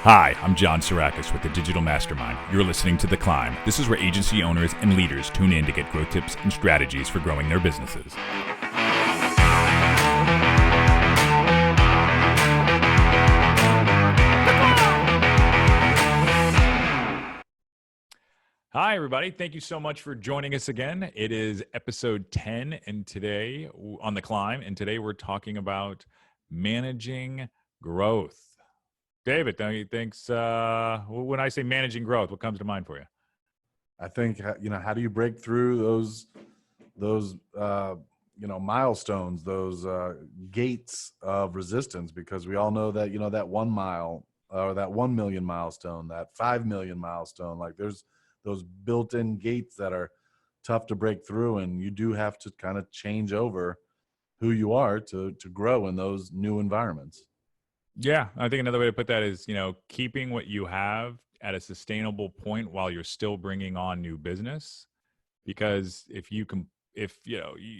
Hi, I'm John Sarakis with the Digital Mastermind. You're listening to The Climb. This is where agency owners and leaders tune in to get growth tips and strategies for growing their businesses. Hi, everybody. Thank you so much for joining us again. It is episode 10 and today on The Climb, and today we're talking about managing growth. David, don't you think, when I say managing growth, what comes to mind for you? I think, how do you break through those milestones, those gates of resistance? Because we all know that, that 1 mile or that 1 million milestone, that 5 million milestone, like there's those built-in gates that are tough to break through. And you do have to kind of change over who you are to grow in those new environments. Yeah, I think another way to put that is, keeping what you have at a sustainable point while you're still bringing on new business. Because if you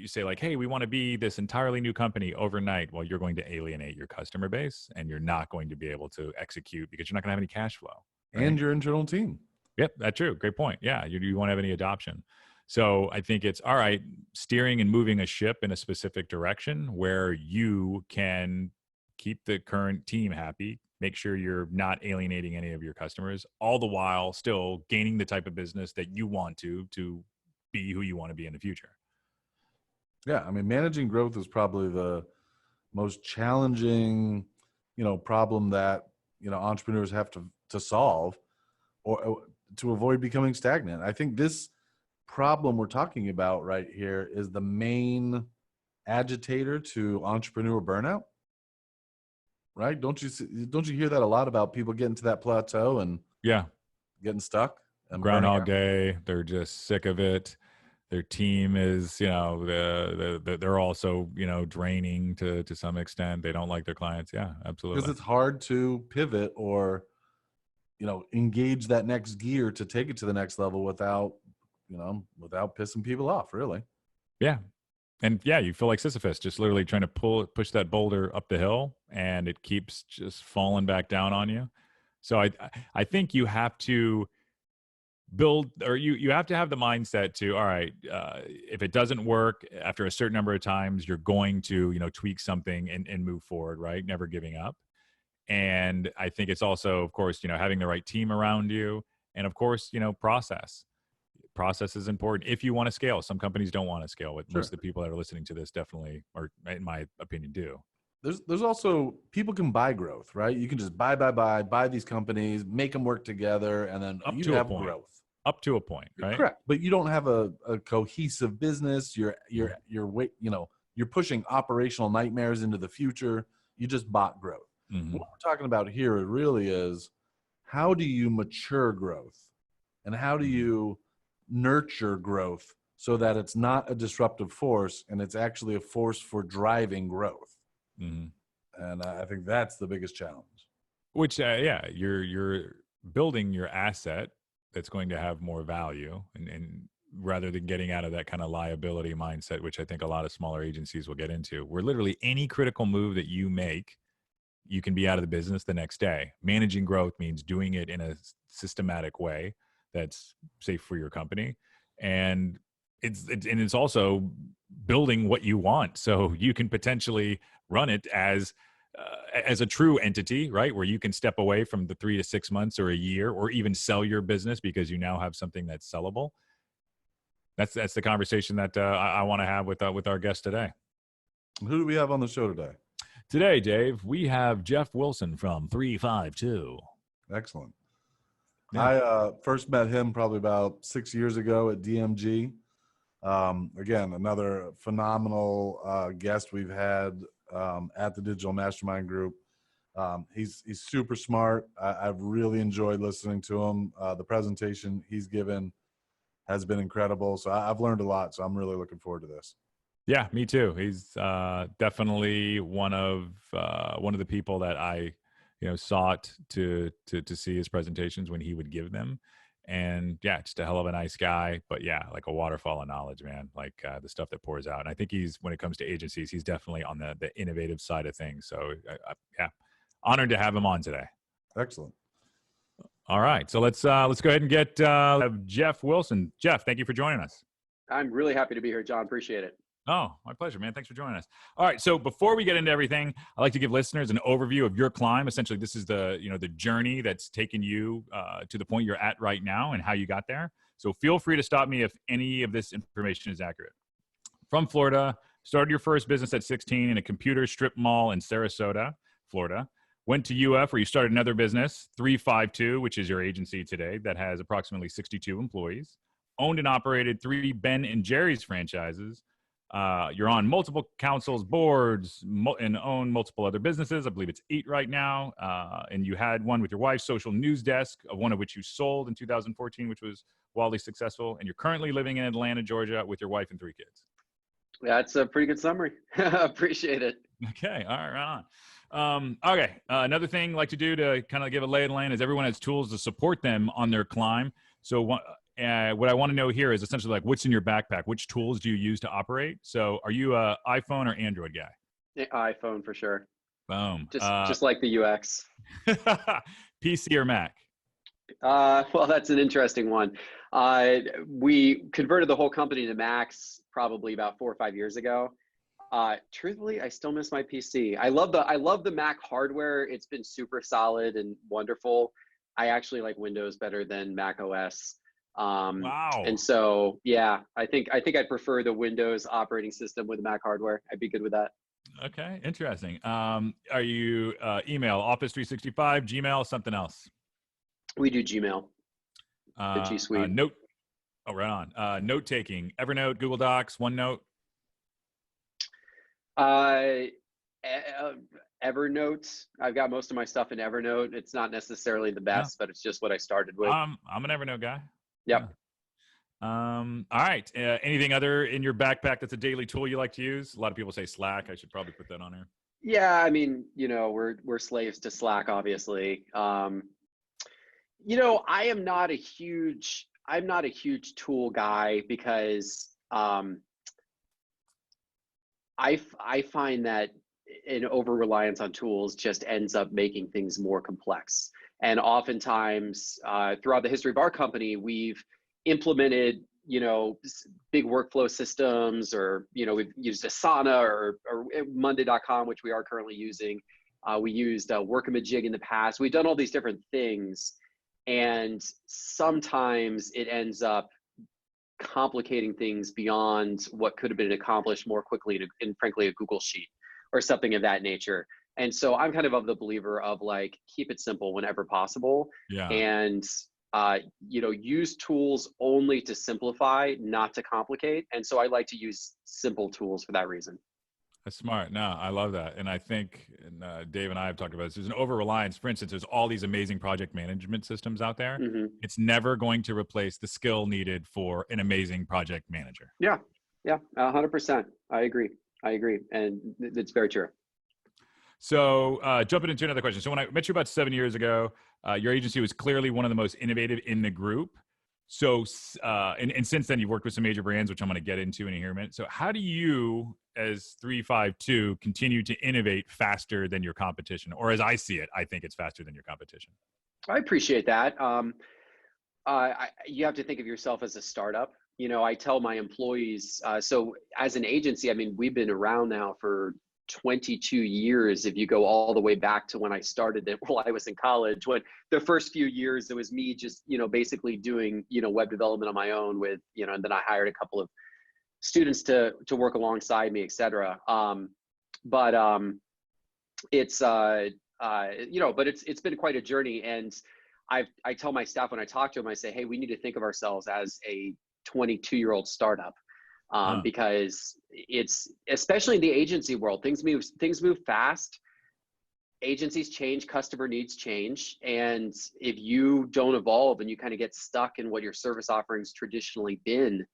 say like, hey, we want to be this entirely new company overnight, well, you're going to alienate your customer base and you're not going to be able to execute because you're not going to have any cash flow. Right? And your internal team. Yep, that's true. Great point. Yeah, you won't have any adoption. So I think it's all right, steering and moving a ship in a specific direction where you can keep the current team happy, make sure you're not alienating any of your customers, all the while still gaining the type of business that you want to be who you want to be in the future. Yeah, I mean, managing growth is probably the most challenging, problem that, entrepreneurs have to solve or to avoid becoming stagnant. I think this problem we're talking about right here is the main agitator to entrepreneur burnout. Right? Don't you hear that a lot about people getting to that plateau and getting stuck and Groundhog Day? They're just sick of it. Their team is, they're also, draining to some extent. They don't like their clients. Yeah, absolutely. Because it's hard to pivot or, engage that next gear to take it to the next level without pissing people off, really. Yeah. And yeah, you feel like Sisyphus, just literally trying to push that boulder up the hill, and it keeps just falling back down on you. So I think you have to build, or you have to have the mindset to, all right, if it doesn't work after a certain number of times, you're going to, tweak something and move forward, right? Never giving up. And I think it's also, of course, having the right team around you, and of course, process is important if you want to scale. Some companies don't want to scale. With most of the people that are listening to this definitely, or in my opinion, do. There's also, people can buy growth, right? You can just buy these companies, make them work together, and then you have growth. Up to a point, right? Correct. But you don't have a cohesive business. You're pushing operational nightmares into the future. You just bought growth. Mm-hmm. What we're talking about here really is, how do you mature growth, and how do you nurture growth so that it's not a disruptive force and it's actually a force for driving growth. Mm-hmm. And I think that's the biggest challenge. Which you're building your asset that's going to have more value, and rather than getting out of that kind of liability mindset, which I think a lot of smaller agencies will get into, where literally any critical move that you make, you can be out of the business the next day. Managing growth means doing it in a systematic way that's safe for your company, and it's also building what you want, so you can potentially run it as a true entity, right? Where you can step away from the 3 to 6 months or a year, or even sell your business because you now have something that's sellable. That's the conversation that I want to have with our guest today. Who do we have on the show today? Today, Dave, we have Geoff Wilson from 352. Excellent. Yeah. I first met him probably about 6 years ago at DMG. Again, another phenomenal guest we've had at the Digital Mastermind Group. He's super smart. I've really enjoyed listening to him. The presentation he's given has been incredible. So I've learned a lot. So I'm really looking forward to this. Yeah, me too. He's definitely one of the people that I sought to see his presentations when he would give them. And yeah, just a hell of a nice guy, but yeah, like a waterfall of knowledge, man, like the stuff that pours out. And I think when it comes to agencies, he's definitely on the innovative side of things. So yeah, honored to have him on today. Excellent. All right, so let's go ahead and get Geoff Wilson. Geoff, thank you for joining us. I'm really happy to be here, John. Appreciate it. Oh, my pleasure, man. Thanks for joining us. All right, so before we get into everything, I like to give listeners an overview of your climb. Essentially, this is the journey that's taken you to the point you're at right now and how you got there. So feel free to stop me if any of this information is accurate. From Florida, started your first business at 16 in a computer strip mall in Sarasota, Florida. Went to UF where you started another business, 352, which is your agency today, that has approximately 62 employees. Owned and operated 3 Ben and Jerry's franchises. You're on multiple councils, boards, and own multiple other businesses. I believe it's 8 right now. And you had one with your wife's social news desk, of one of which you sold in 2014, which was wildly successful. And you're currently living in Atlanta, Georgia, with your wife and 3 kids. That's a pretty good summary. Appreciate it. Okay, all right, right on. Okay, another thing I like to do to kind of give a lay of the land is everyone has tools to support them on their climb. So what I want to know here is essentially like what's in your backpack? Which tools do you use to operate? So are you a iPhone or Android guy? iPhone for sure. Boom. Just like the UX. PC or Mac? Well, that's an interesting one. We converted the whole company to Macs probably about 4 or 5 years ago. Truthfully, I still miss my PC. I love the Mac hardware. It's been super solid and wonderful. I actually like Windows better than Mac OS. Wow. And so, yeah, I think I'd prefer the Windows operating system with Mac hardware. I'd be good with that. Okay, interesting. Are you email, Office 365, Gmail, something else? We do Gmail. The G Suite. Note. Oh, right on. Note taking, Evernote, Google Docs, OneNote. Evernote. I've got most of my stuff in Evernote. It's not necessarily the best, but it's just what I started with. I'm an Evernote guy. Yep. Yeah. All right. Anything other in your backpack that's a daily tool you like to use? A lot of people say Slack. I should probably put that on there. Yeah, I mean, we're slaves to Slack, obviously. I'm not a huge tool guy because I find that an over reliance on tools just ends up making things more complex. And oftentimes, throughout the history of our company, we've implemented, big workflow systems, or, we've used Asana or Monday.com, which we are currently using. We used Workamajig in the past. We've done all these different things. And sometimes it ends up complicating things beyond what could have been accomplished more quickly in frankly, a Google Sheet or something of that nature. And so I'm kind of the believer of like, keep it simple whenever possible. Yeah. And, use tools only to simplify, not to complicate. And so I like to use simple tools for that reason. That's smart. No, I love that. And I think Dave and I have talked about this. There's an over-reliance. For instance, there's all these amazing project management systems out there. Mm-hmm. It's never going to replace the skill needed for an amazing project manager. Yeah, 100%. I agree. And it's very true. So jumping into another question. So when I met you about 7 years ago, your agency was clearly one of the most innovative in the group. So, and since then you've worked with some major brands, which I'm going to get into in a minute. So how do you, as 352, continue to innovate faster than your competition? Or as I see it, I think it's faster than your competition. I appreciate that. You have to think of yourself as a startup. I tell my employees, so as an agency, I mean, we've been around now for 22 years. If you go all the way back to when I started it, while I was in college, when the first few years, it was me just, basically doing, web development on my own with, and then I hired a couple of students to work alongside me, et cetera. It's been quite a journey. And I tell my staff when I talk to them, I say, hey, we need to think of ourselves as a 22-year-old startup. Because it's, especially in the agency world, things move fast. Agencies change, customer needs change. And if you don't evolve and you kind of get stuck in what your service offerings traditionally been,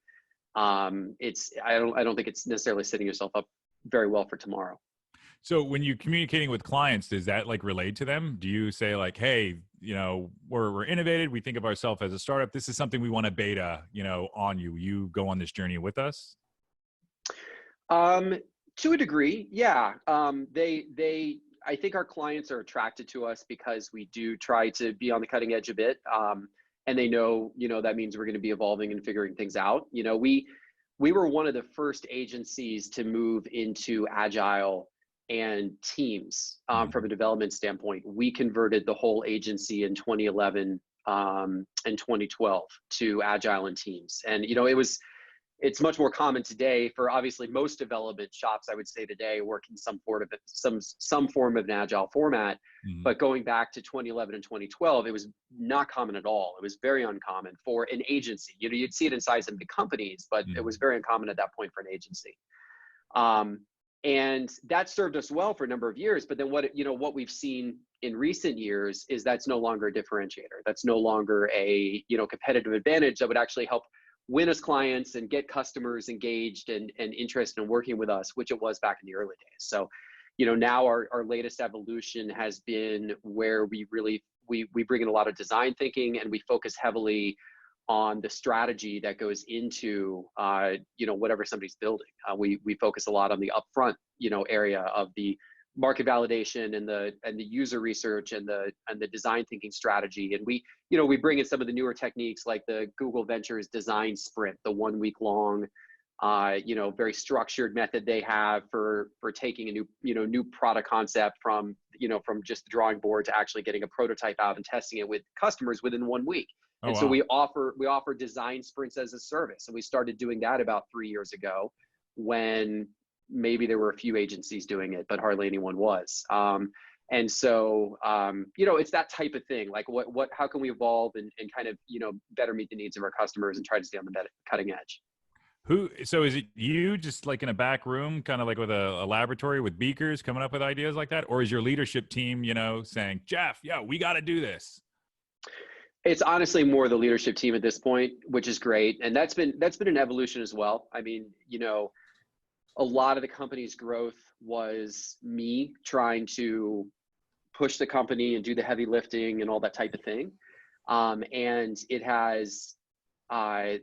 I don't think it's necessarily setting yourself up very well for tomorrow. So when you're communicating with clients, does that like relate to them? Do you say like, hey, we're innovative. We think of ourselves as a startup. This is something we want to beta, on you. You go on this journey with us? To a degree, yeah. I think our clients are attracted to us because we do try to be on the cutting edge a bit. And they know, that means we're going to be evolving and figuring things out. We were one of the first agencies to move into agile and teams from a development standpoint. We converted the whole agency in 2011 and 2012 to agile and teams. And, it's much more common today for obviously most development shops, I would say today, work in some form of an agile format. Mm-hmm. But going back to 2011 and 2012, it was not common at all. It was very uncommon for an agency. You'd see it inside some big companies, but it was very uncommon at that point for an agency. And that served us well for a number of years. But then what we've seen in recent years is that's no longer a differentiator. That's no longer a competitive advantage that would actually help win us clients and get customers engaged and interested in working with us, which it was back in the early days. So, now our latest evolution has been where we bring in a lot of design thinking, and we focus heavily on the strategy that goes into whatever somebody's building. We focus a lot on the upfront area of the market validation and the user research and the design thinking strategy. And we bring in some of the newer techniques like the Google Ventures design sprint, the 1 week long, very structured method they have for taking a new product concept from just the drawing board to actually getting a prototype out and testing it with customers within 1 week. And so we offer design sprints as a service. And we started doing that about 3 years ago when maybe there were a few agencies doing it, but hardly anyone was. And so, it's that type of thing. Like how can we evolve and kind of, better meet the needs of our customers and try to stay on the cutting edge? So is it you just like in a back room, kind of like with a laboratory with beakers coming up with ideas like that? Or is your leadership team, saying, Geoff, we got to do this? It's honestly more the leadership team at this point, which is great. And that's been an evolution as well. I mean, a lot of the company's growth was me trying to push the company and do the heavy lifting and all that type of thing. And it has, over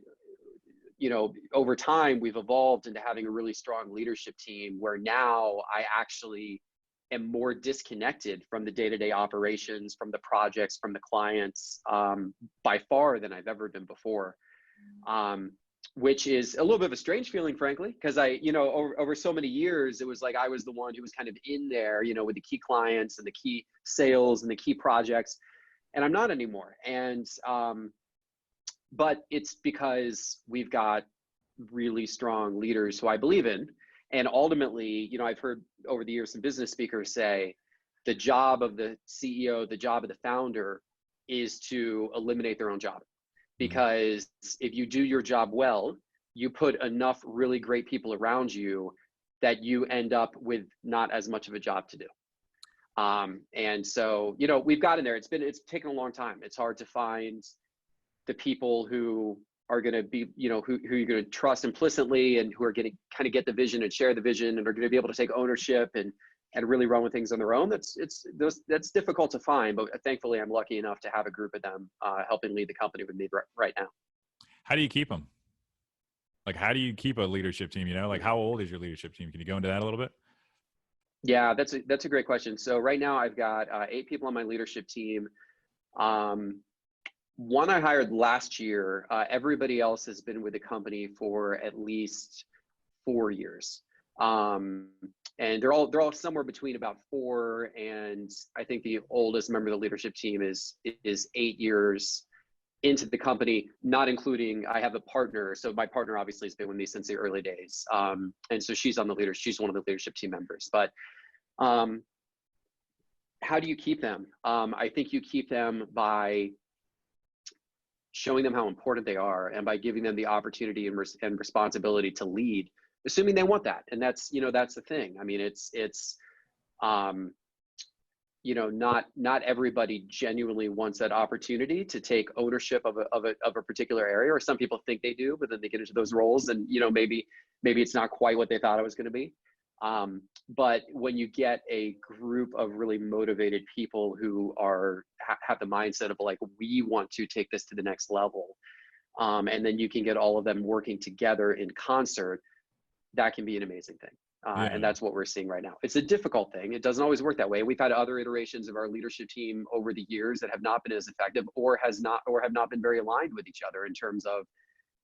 time, we've evolved into having a really strong leadership team where now I actually am more disconnected from the day-to-day operations, from the projects, from the clients, by far than I've ever been before. Which is a little bit of a strange feeling, frankly, because over so many years, it was like I was the one who was kind of in there, with the key clients and the key sales and the key projects, and I'm not anymore. And, but it's because we've got really strong leaders who I believe in. And ultimately, I've heard over the years some business speakers say the job of the CEO, the job of the founder is to eliminate their own job. Because if you do your job well, you put enough really great people around you that you end up with not as much of a job to do. And so, we've gotten there. It's taken a long time. It's hard to find the people who are going to be, who you're going to trust implicitly and who are going to kind of get the vision and share the vision and are going to be able to take ownership and really run with things on their own. That's difficult to find, but thankfully I'm lucky enough to have a group of them helping lead the company with me right now. How do you keep them? Like, how do you keep a leadership team? Like, how old is your leadership team? Can you go into that a little bit? Yeah, that's a great question. So right now I've got 8 people on my leadership team. One I hired last year. Everybody else has been with the company for at least 4 years. And they're all somewhere between about 4 and I think the oldest member of the leadership team is 8 years into the company, not including I have a partner. So my partner obviously has been with me since the early days. And so she's one of the leadership team members. But how do you keep them? I think you keep them by showing them how important they are and by giving them the opportunity and responsibility to lead, assuming they want that. And that's the thing. I mean, it's not everybody genuinely wants that opportunity to take ownership of a particular area, or some people think they do, but then they get into those roles and, maybe it's not quite what they thought it was going to be. But when you get a group of really motivated people who have the mindset of like, we want to take this to the next level, and then you can get all of them working together in concert, that can be an amazing thing. And that's what we're seeing right now. It's a difficult thing. It doesn't always work that way. We've had other iterations of our leadership team over the years that have not been as effective, or have not been very aligned with each other in terms of,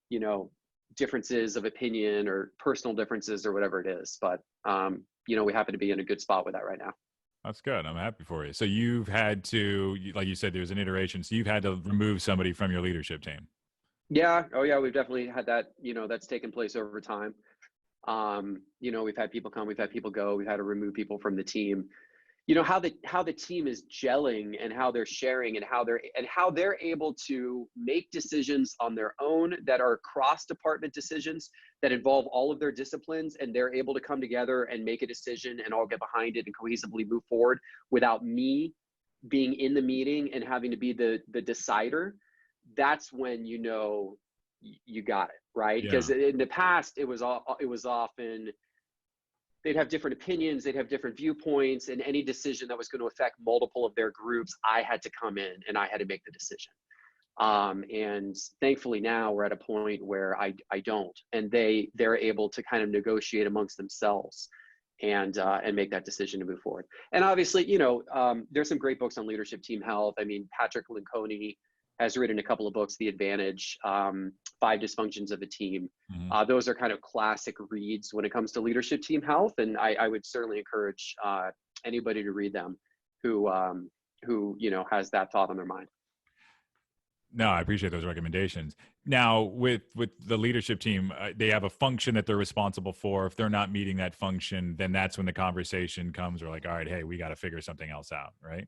you know, differences of opinion or personal differences or whatever it is. But you know, we happen to be in a good spot with that right now. That's good. I'm happy for you. So you've had to, like you said, there's an iteration. So you've had to remove somebody from your leadership team. Yeah. Oh yeah. We've definitely had that, you know, that's taken place over time. You know, we've had people come, we've had people go, we've had to remove people from the team. You know, how the team is gelling and how they're sharing and how they're able to make decisions on their own that are cross department decisions that involve all of their disciplines, and they're able to come together and make a decision and all get behind it and cohesively move forward without me being in the meeting and having to be the decider. That's when, you know, you got it, right? Because in the past it was often they'd have different opinions, they'd have different viewpoints, and any decision that was going to affect multiple of their groups, I had to come in and I had to make the decision. And thankfully now we're at a point where I don't, and they're able to kind of negotiate amongst themselves and make that decision to move forward. And obviously, you know, there's some great books on leadership team health. I mean, Patrick Lencioni has written a couple of books, The Advantage, 5 Dysfunctions of a Team. Those are kind of classic reads when it comes to leadership team health. And I would certainly encourage anybody to read them who, you know, has that thought on their mind. No, I appreciate those recommendations. Now, with the leadership team, they have a function that they're responsible for. If they're not meeting that function, then that's when the conversation comes. We're like, all right, hey, we got to figure something else out, right?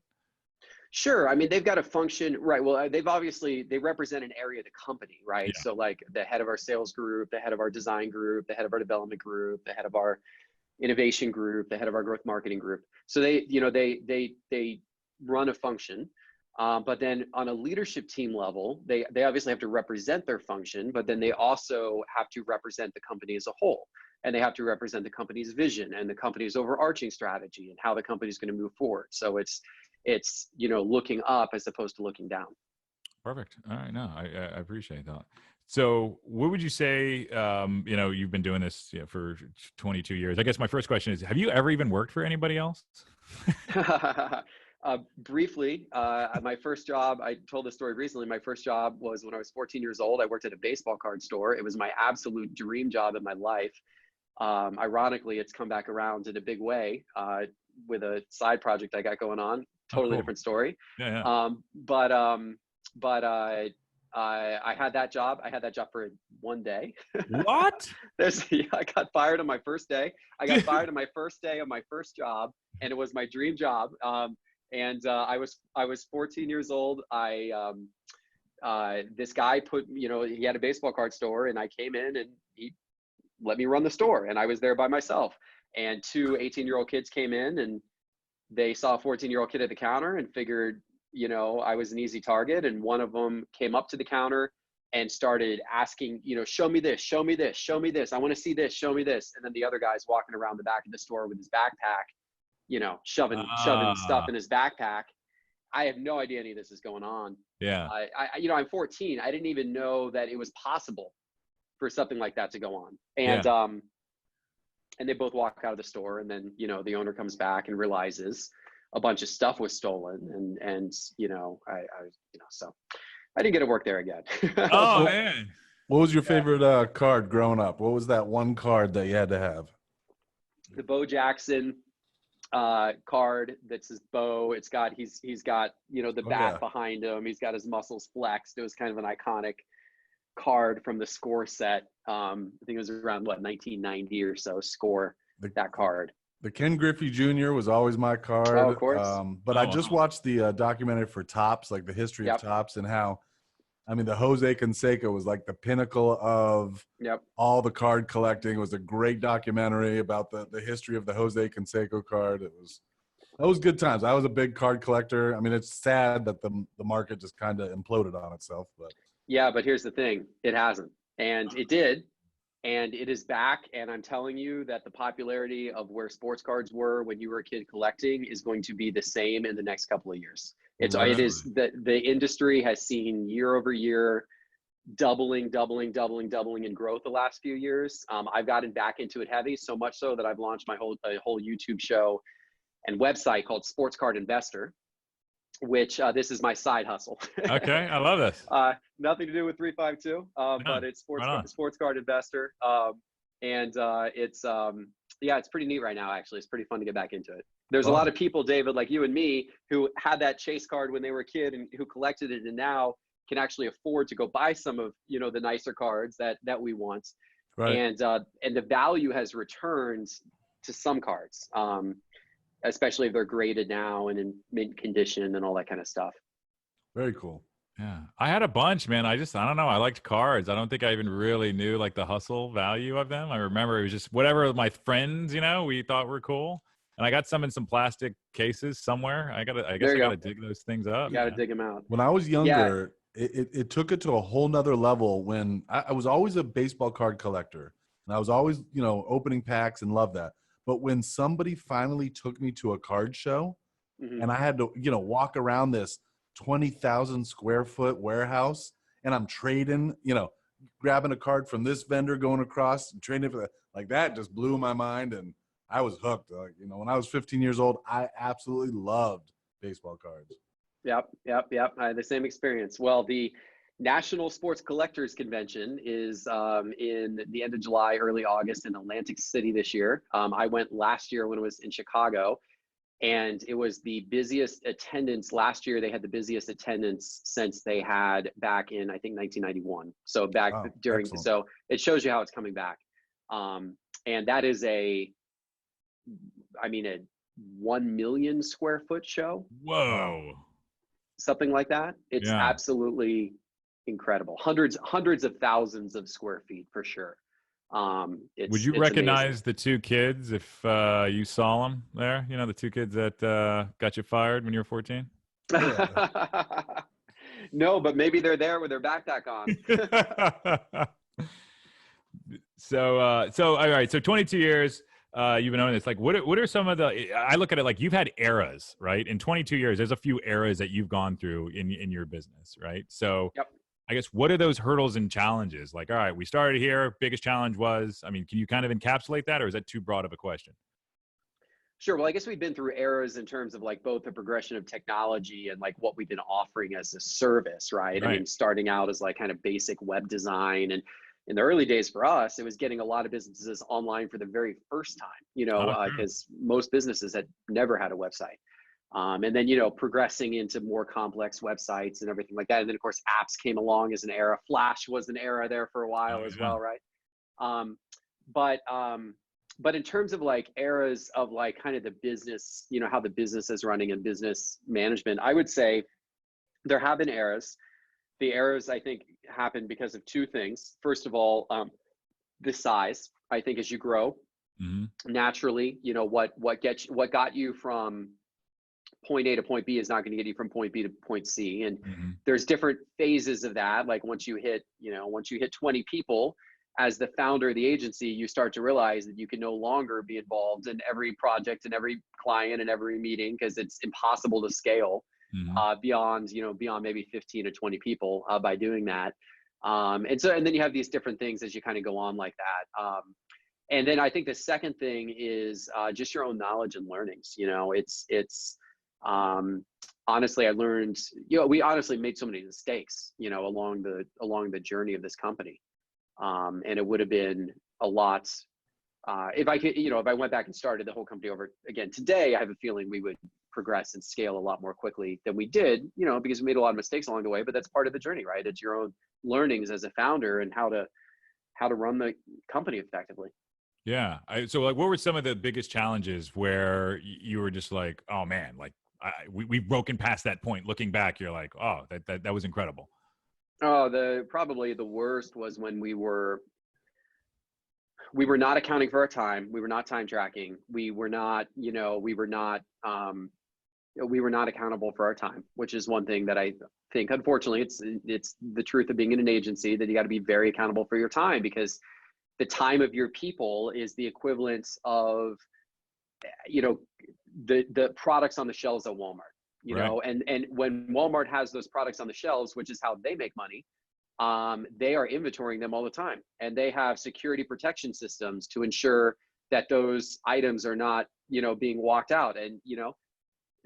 Sure. I mean, they've got a function, right? Well, they represent an area of the company, right? Yeah. So like the head of our sales group, the head of our design group, the head of our development group, the head of our innovation group, the head of our growth marketing group. So they, you know, they run a function. But then on a leadership team level, they obviously have to represent their function, but then they also have to represent the company as a whole. And they have to represent the company's vision and the company's overarching strategy and how the company is going to move forward. So it's, you know, looking up as opposed to looking down. Perfect. All right. No, I appreciate that. So what would you say, you know, you've been doing this for 22 years. I guess my first question is, have you ever even worked for anybody else? Briefly, my first job, I told this story recently. My first job was when I was 14 years old. I worked at a baseball card store. It was my absolute dream job in my life. Ironically, it's come back around in a big way with a side project I got going on. Totally different story. Yeah. But I had that job. I had that job for one day. What? I got fired on my first day. I got fired on my first day of my first job, and it was my dream job. And I was 14 years old. This guy he had a baseball card store, and I came in and he let me run the store, and I was there by myself. And 2 18-year-old kids came in, and they saw a 14-year-old kid at the counter and figured, you know, I was an easy target. And one of them came up to the counter and started asking, you know, show me this, show me this, show me this. I want to see this, show me this. And then the other guy's walking around the back of the store with his backpack, you know, shoving stuff in his backpack. I have no idea any of this is going on. Yeah. You know, I'm 14. I didn't even know that it was possible for something like that to go on. And they both walk out of the store, and then, you know, the owner comes back and realizes a bunch of stuff was stolen. And you know, so I didn't get to work there again. Oh, man. What was your favorite card growing up? What was that one card that you had to have? The Bo Jackson card that says Bo. It's got, he's got, you know, the bat behind him. He's got his muscles flexed. It was kind of an iconic card from the Score set. I think it was around 1990 or so. Score, that card. The Ken Griffey Jr. was always my card. Oh, of course. But I just watched the documentary for Topps, like the history of Topps, and how, I mean, the Jose Canseco was like the pinnacle of all the card collecting. It was a great documentary about the history of the Jose Canseco card. That was good times. I was a big card collector. I mean, it's sad that the market just kind of imploded on itself, but. Yeah, but here's the thing. It hasn't. And it did. And it is back. And I'm telling you that the popularity of where sports cards were when you were a kid collecting is going to be the same in the next couple of years. It is that the industry has seen year over year doubling in growth the last few years. I've gotten back into it heavy, so much so that I've launched a whole YouTube show and website called Sports Card Investor, which this is my side hustle. Okay, I love this. Nothing to do with 352, Yeah, but it's right on. Sports Card Investor. It's pretty neat right now, actually. It's pretty fun to get back into it. There's a lot of people, David, like you and me, who had that chase card when they were a kid and who collected it and now can actually afford to go buy some of, the nicer cards that we want. Right. And the value has returned to some cards, especially if they're graded now and in mint condition and all that kind of stuff. Very cool. Yeah, I had a bunch, man. I don't know. I liked cards. I don't think I even really knew like the hustle value of them. I remember it was just whatever my friends, we thought were cool. And I got some in some plastic cases somewhere. I guess I gotta dig those things up. You gotta dig them out. When I was younger, it took it to a whole nother level when I was always a baseball card collector. And I was always, opening packs and loved that. But when somebody finally took me to a card show and I had to, walk around this 20,000 square foot warehouse and I'm trading, grabbing a card from this vendor, going across and trading for that, like that just blew my mind. And I was hooked. When I was 15 years old, I absolutely loved baseball cards. Yep. I had the same experience. Well, the National Sports Collectors Convention is in the end of July, early August in Atlantic City this year. I went last year when it was in Chicago, and it was the busiest attendance. Last year, they had the busiest attendance since they had back in, I think, 1991. So excellent. So it shows you how it's coming back. And that is a 1 million square foot show. Whoa. Something like that. It's absolutely incredible. Hundreds of thousands of square feet for sure. Would you recognize the two kids if you saw them there? The two kids that got you fired when you were 14? No, but maybe they're there with their backpack on. So all right. So 22 years. You've been owning this. Like, what are some of the? I look at it like you've had eras, right? In 22 years, there's a few eras that you've gone through in your business, right? So, yep. I guess what are those hurdles and challenges? Like, all right, we started here. Biggest challenge was, can you kind of encapsulate that, or is that too broad of a question? Sure. Well, I guess we've been through eras in terms of like both the progression of technology and like what we've been offering as a service, right? Starting out as like kind of basic web design, and in the early days for us, it was getting a lot of businesses online for the very first time, because most businesses had never had a website. And then, progressing into more complex websites and everything like that. And then of course, apps came along as an era. Flash was an era there for a while as well, right? But in terms of like eras of like kind of the business, how the business is running and business management, I would say there have been eras. The eras, I think, happen because of two things. First of all, the size. I think as you grow, naturally, what got you from point A to point B is not going to get you from point B to point C. And there's different phases of that. Like once you hit 20 people as the founder of the agency, you start to realize that you can no longer be involved in every project and every client and every meeting because it's impossible to scale. Beyond maybe 15 to 20 people by doing that. And then you have these different things as you kind of go on like that. And then I think the second thing is just your own knowledge and learnings. Honestly, I learned, we honestly made so many mistakes, along the journey of this company. And it would have been a lot, if I went back and started the whole company over again today, I have a feeling we would progress and scale a lot more quickly than we did, because we made a lot of mistakes along the way, but that's part of the journey, right? It's your own learnings as a founder and how to run the company effectively. Yeah. So like, what were some of the biggest challenges where you were just like, oh man, like we've broken past that point. Looking back, you're like, oh, that was incredible. Oh, probably the worst was when we were not accounting for our time. We were not time tracking. We were not accountable for our time, which is one thing that I think, unfortunately, it's the truth of being in an agency that you got to be very accountable for your time, because the time of your people is the equivalent of, the products on the shelves at Walmart, right. and when Walmart has those products on the shelves, which is how they make money, they are inventorying them all the time, and they have security protection systems to ensure that those items are not, being walked out. And,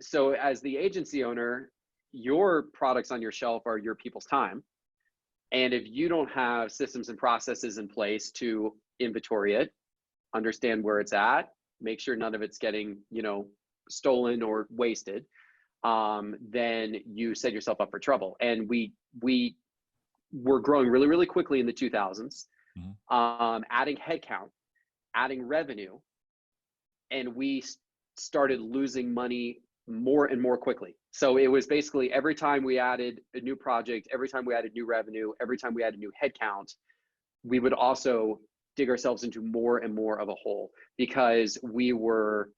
so as the agency owner, your products on your shelf are your people's time. And if you don't have systems and processes in place to inventory it, understand where it's at, make sure none of it's getting, stolen or wasted, then you set yourself up for trouble. And we were growing really, really quickly in the 2000s, adding headcount, adding revenue, and we started losing money more and more quickly. So it was basically every time we added a new project, every time we added new revenue, every time we added new headcount, we would also dig ourselves into more and more of a hole, because we were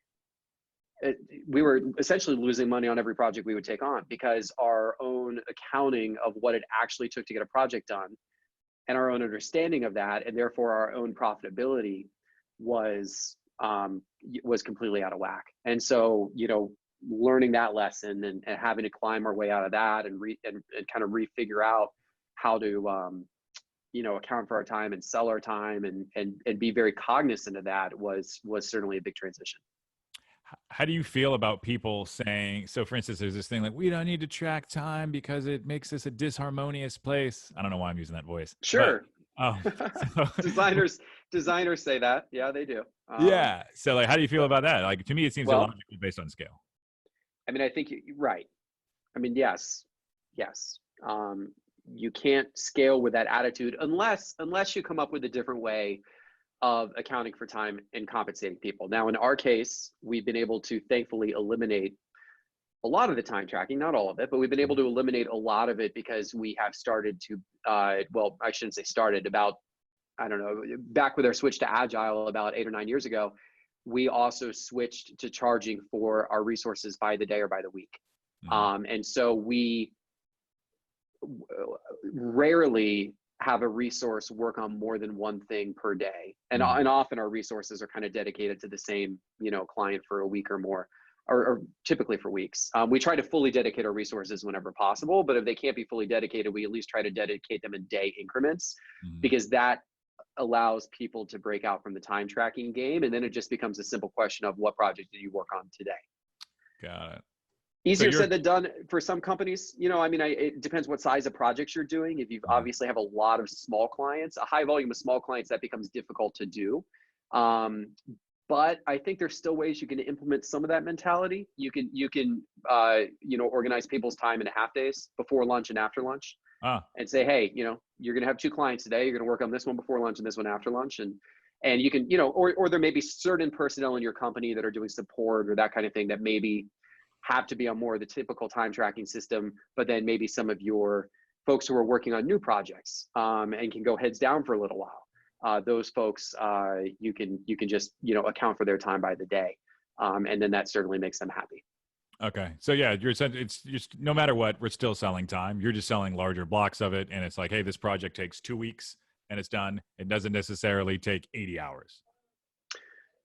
essentially losing money on every project we would take on, because our own accounting of what it actually took to get a project done, and our own understanding of that, and therefore our own profitability, was completely out of whack. And so, learning that lesson and having to climb our way out of that and kind of refigure out how to account for our time and sell our time and be very cognizant of that was certainly a big transition. How do you feel about people saying, so for instance, there's this thing like, we don't need to track time because it makes us a disharmonious place. I don't know why I'm using that voice. Sure. But, Designers say that. Yeah, they do. Yeah. So like, how do you feel about that? Like, to me, it seems illogical based on scale. I mean, I think you're right. I mean, yes. You can't scale with that attitude unless you come up with a different way of accounting for time and compensating people. Now, in our case, we've been able to thankfully eliminate a lot of the time tracking, not all of it, but we've been able to eliminate a lot of it because we have started to, well, I shouldn't say started, about, I don't know, back with our switch to agile about 8 or 9 years ago, we also switched to charging for our resources by the day or by the week. And so we rarely have a resource work on more than one thing per day. And often our resources are kind of dedicated to the same, client for a week or more, or typically for weeks. We try to fully dedicate our resources whenever possible, but if they can't be fully dedicated, we at least try to dedicate them in day increments, because that allows people to break out from the time tracking game. And then it just becomes a simple question of, what project did you work on today? Got it. Easier said than done for some companies. It depends what size of projects you're doing. If you obviously have a lot of small clients, a high volume of small clients, that becomes difficult to do. But I think there's still ways you can implement some of that mentality. You can organize people's time into half days, before lunch and after lunch, and say, hey, you're going to have 2 clients today. You're going to work on this one before lunch and this one after lunch. And you can, or there may be certain personnel in your company that are doing support or that kind of thing that maybe have to be on more of the typical time tracking system, but then maybe some of your folks who are working on new projects and can go heads down for a little while. Those folks, you can just, account for their time by the day. And then that certainly makes them happy. Okay. So yeah, it's just, no matter what, we're still selling time. You're just selling larger blocks of it. And it's like, hey, this project takes 2 weeks and it's done. It doesn't necessarily take 80 hours.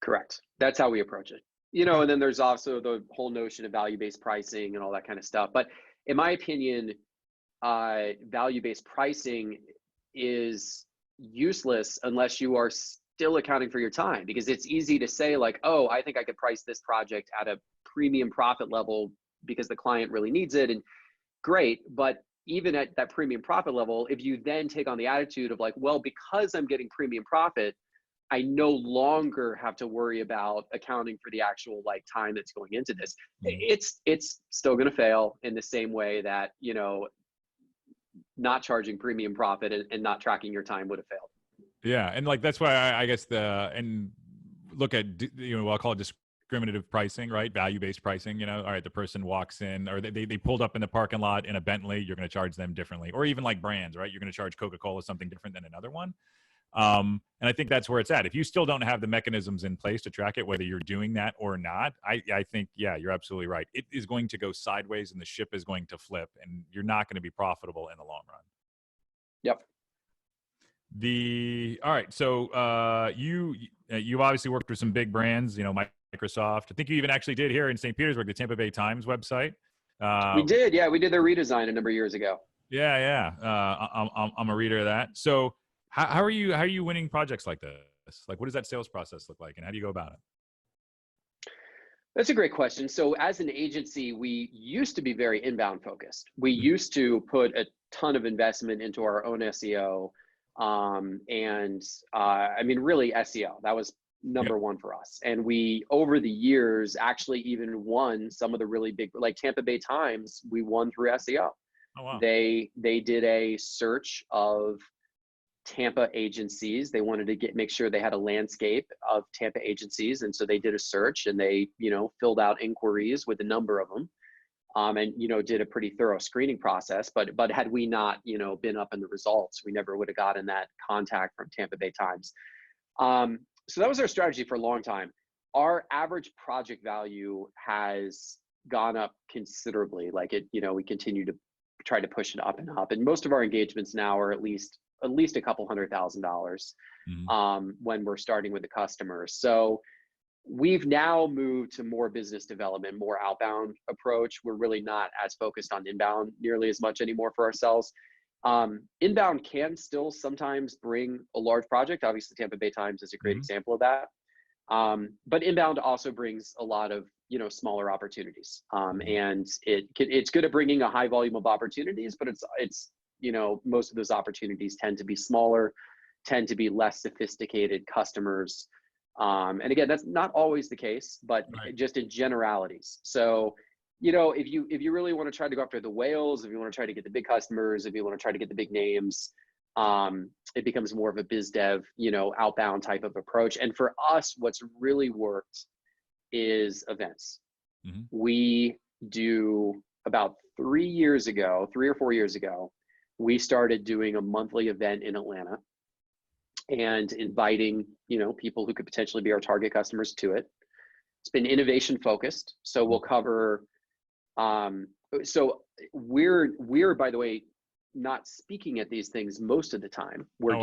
Correct. That's how we approach it. And then there's also the whole notion of value-based pricing and all that kind of stuff. But in my opinion, value-based pricing is useless unless you are still accounting for your time, because it's easy to say like, oh, I think I could price this project at a premium profit level because the client really needs it. And great. But even at that premium profit level, if you then take on the attitude of like, well, because I'm getting premium profit, I no longer have to worry about accounting for the actual time that's going into this. It's still going to fail in the same way that, not charging premium profit and not tracking your time would have failed. Yeah. And that's why I guess and look at, I'll call it discriminative pricing, right? Value-based pricing, all right, the person walks in, or they pulled up in the parking lot in a Bentley, you're going to charge them differently. Or even like brands, right? You're going to charge Coca-Cola something different than another one. And I think that's where it's at. If you still don't have the mechanisms in place to track it, whether you're doing that or not, I think, yeah, you're absolutely right. It is going to go sideways and the ship is going to flip and you're not going to be profitable in the long run. Yep. All right. So, you've obviously worked with some big brands, Microsoft. I think you even actually did here in St. Petersburg, the Tampa Bay Times website. We did. Yeah. We did their redesign a number of years ago. Yeah, yeah. I'm a reader of that. So how are you winning projects like this? Like, what does that sales process look like, and how do you go about it? That's a great question. So as an agency, we used to be very inbound focused. We Mhm. used to put a ton of investment into our own SEO. And I mean, really SEO, that was Yep. number one for us. And we, over the years, actually even won some of the really big, like Tampa Bay Times, we won through SEO. Oh wow. They did a search of Tampa agencies. They wanted to make sure they had a landscape of Tampa agencies, and so they did a search and they filled out inquiries with a number of them, and did a pretty thorough screening process. But had we not been up in the results, we never would have gotten that contact from Tampa Bay Times. So that was our strategy for a long time. Our average project value has gone up considerably. Like we continue to try to push it up and up. And most of our engagements now are at least a couple $100,000 Mhm. when we're starting with the customers. So we've now moved to more business development, more outbound approach. We're really not as focused on inbound nearly as much anymore for ourselves. Inbound can still sometimes bring a large project. Obviously, Tampa Bay Times is a great Mhm. example of that. But inbound also brings a lot of smaller opportunities, Mhm. and it's good at bringing a high volume of opportunities, but it's most of those opportunities tend to be smaller, tend to be less sophisticated customers. And again, that's not always the case, but Right. just in generalities. So if you really want to try to go after the whales, if you want to try to get the big customers, if you want to try to get the big names, it becomes more of a biz dev, outbound type of approach. And for us, what's really worked is events. Mhm. We do about 3 or 4 years ago, we started doing a monthly event in Atlanta and inviting, people who could potentially be our target customers to it. It's been innovation focused. So we'll cover, um, so we're by the way, not speaking at these things most of the time. Oh wow.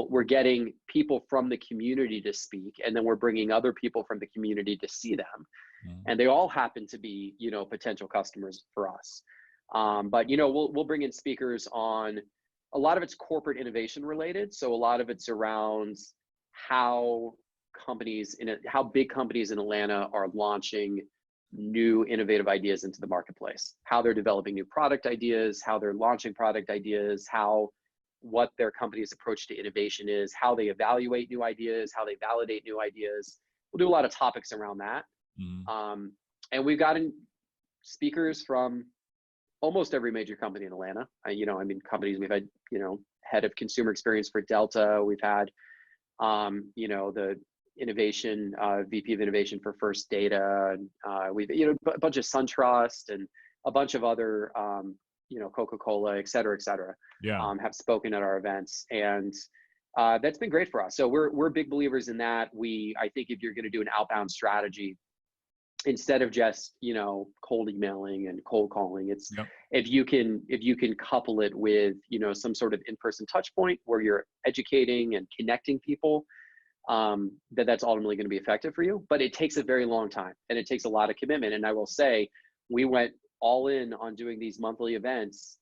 We're getting people from the community to speak, and then we're bringing other people from the community to see them, Mhm. and they all happen to be potential customers for us. But we'll bring in speakers on, a lot of it's corporate innovation related, so a lot of it's around how how big companies in Atlanta are launching new innovative ideas into the marketplace, how they're developing new product ideas, how they're launching product ideas, what their company's approach to innovation is, how they evaluate new ideas, how they validate new ideas. We'll do a lot of topics around that. Mhm. Um, and we've gotten speakers from almost every major company in Atlanta. Companies we've had, head of consumer experience for Delta. We've had, the innovation, VP of innovation for First Data. And we've, a bunch of SunTrust and a bunch of other, Coca-Cola, et cetera, Yeah. have spoken at our events. And that's been great for us. So we're big believers in that. I think if you're going to do an outbound strategy, instead of just cold emailing and cold calling, it's Yep. if you can couple it with some sort of in-person touch point where you're educating and connecting people, that's ultimately going to be effective for you. But it takes a very long time and it takes a lot of commitment. And I will say, we went all in on doing these monthly events,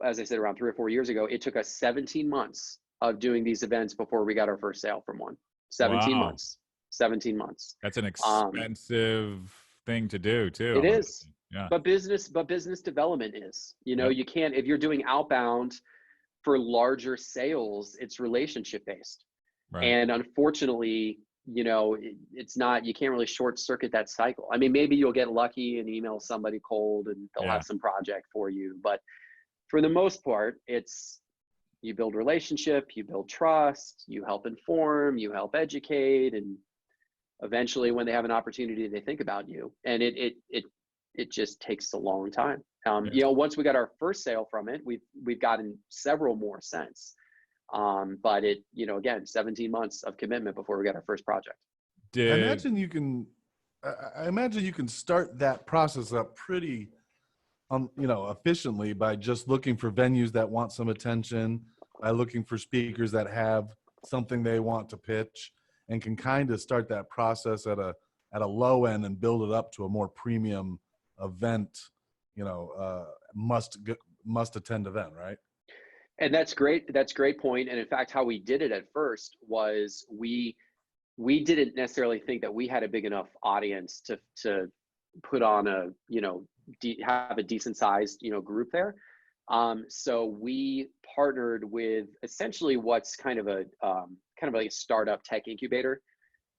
as I said, around 3 or 4 years ago. It took us 17 months of doing these events before we got our first sale from one. 17 Wow. months. 17 months. That's an Um, expensive thing to do too. It I'm is, imagining. Yeah. but business development is. Yep. You can't, if you're doing outbound for larger sales, it's relationship based. Right. And unfortunately, it's not, you can't really short circuit that cycle. I mean, maybe you'll get lucky and email somebody cold and they'll Yeah. have some project for you, but for the most part, it's, you build relationship, you build trust, you help inform, you help educate, and eventually when they have an opportunity, they think about you. And it just takes a long time. Yes. Once we got our first sale from it, we've gotten several more since. But again, 17 months of commitment before we got our first project. I Did imagine you can. I imagine you can start that process up pretty, efficiently by just looking for venues that want some attention, by looking for speakers that have something they want to pitch, and can kind of start that process at a low end and build it up to a more premium event. Must must attend event, right? And that's great. That's a great point. And in fact, how we did it at first was we didn't necessarily think that we had a big enough audience to put on a, have a decent sized, group there. So we partnered with essentially what's kind of like a startup tech incubator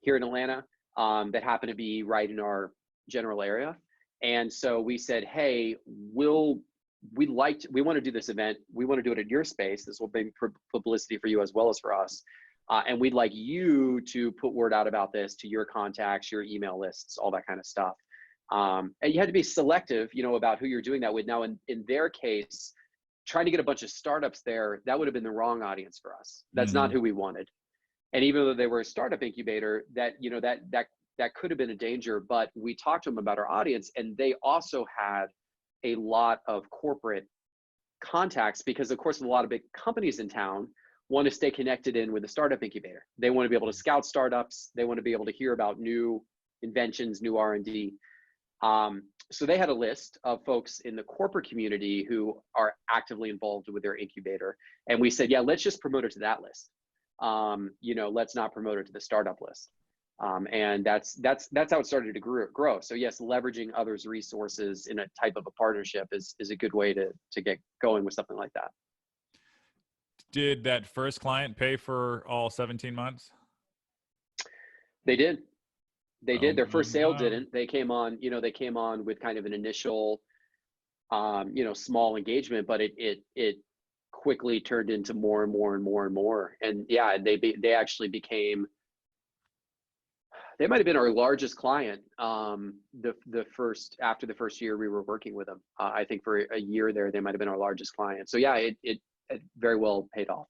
here in Atlanta, that happened to be right in our general area. And so we said, hey, we want to do this event. We want to do it in your space. This will bring publicity for you as well as for us. And we'd like you to put word out about this to your contacts, your email lists, all that kind of stuff. And you had to be selective, about who you're doing that with. Now, in their case, trying to get a bunch of startups there, that would have been the wrong audience for us. That's not who we wanted. And even though they were a startup incubator, that could have been a danger. But we talked to them about our audience, and they also had a lot of corporate contacts, because of course a lot of big companies in town want to stay connected in with the startup incubator. They want to be able to scout startups. They want to be able to hear about new inventions, new R&D. So they had a list of folks in the corporate community who are actively involved with their incubator. And we said, yeah, let's just promote it to that list. Let's not promote it to the startup list. And that's how it started to grow. So yes, leveraging others' resources in a type of a partnership is a good way to get going with something like that. Did that first client pay for all 17 months? They did. They did. Their first sale didn't. They came on with kind of an initial, small engagement, but it quickly turned into more and more and more and more. And yeah, they actually became. They might have been our largest client. After the first year we were working with them, I think for a year there, they might have been our largest client. So yeah, it very well paid off.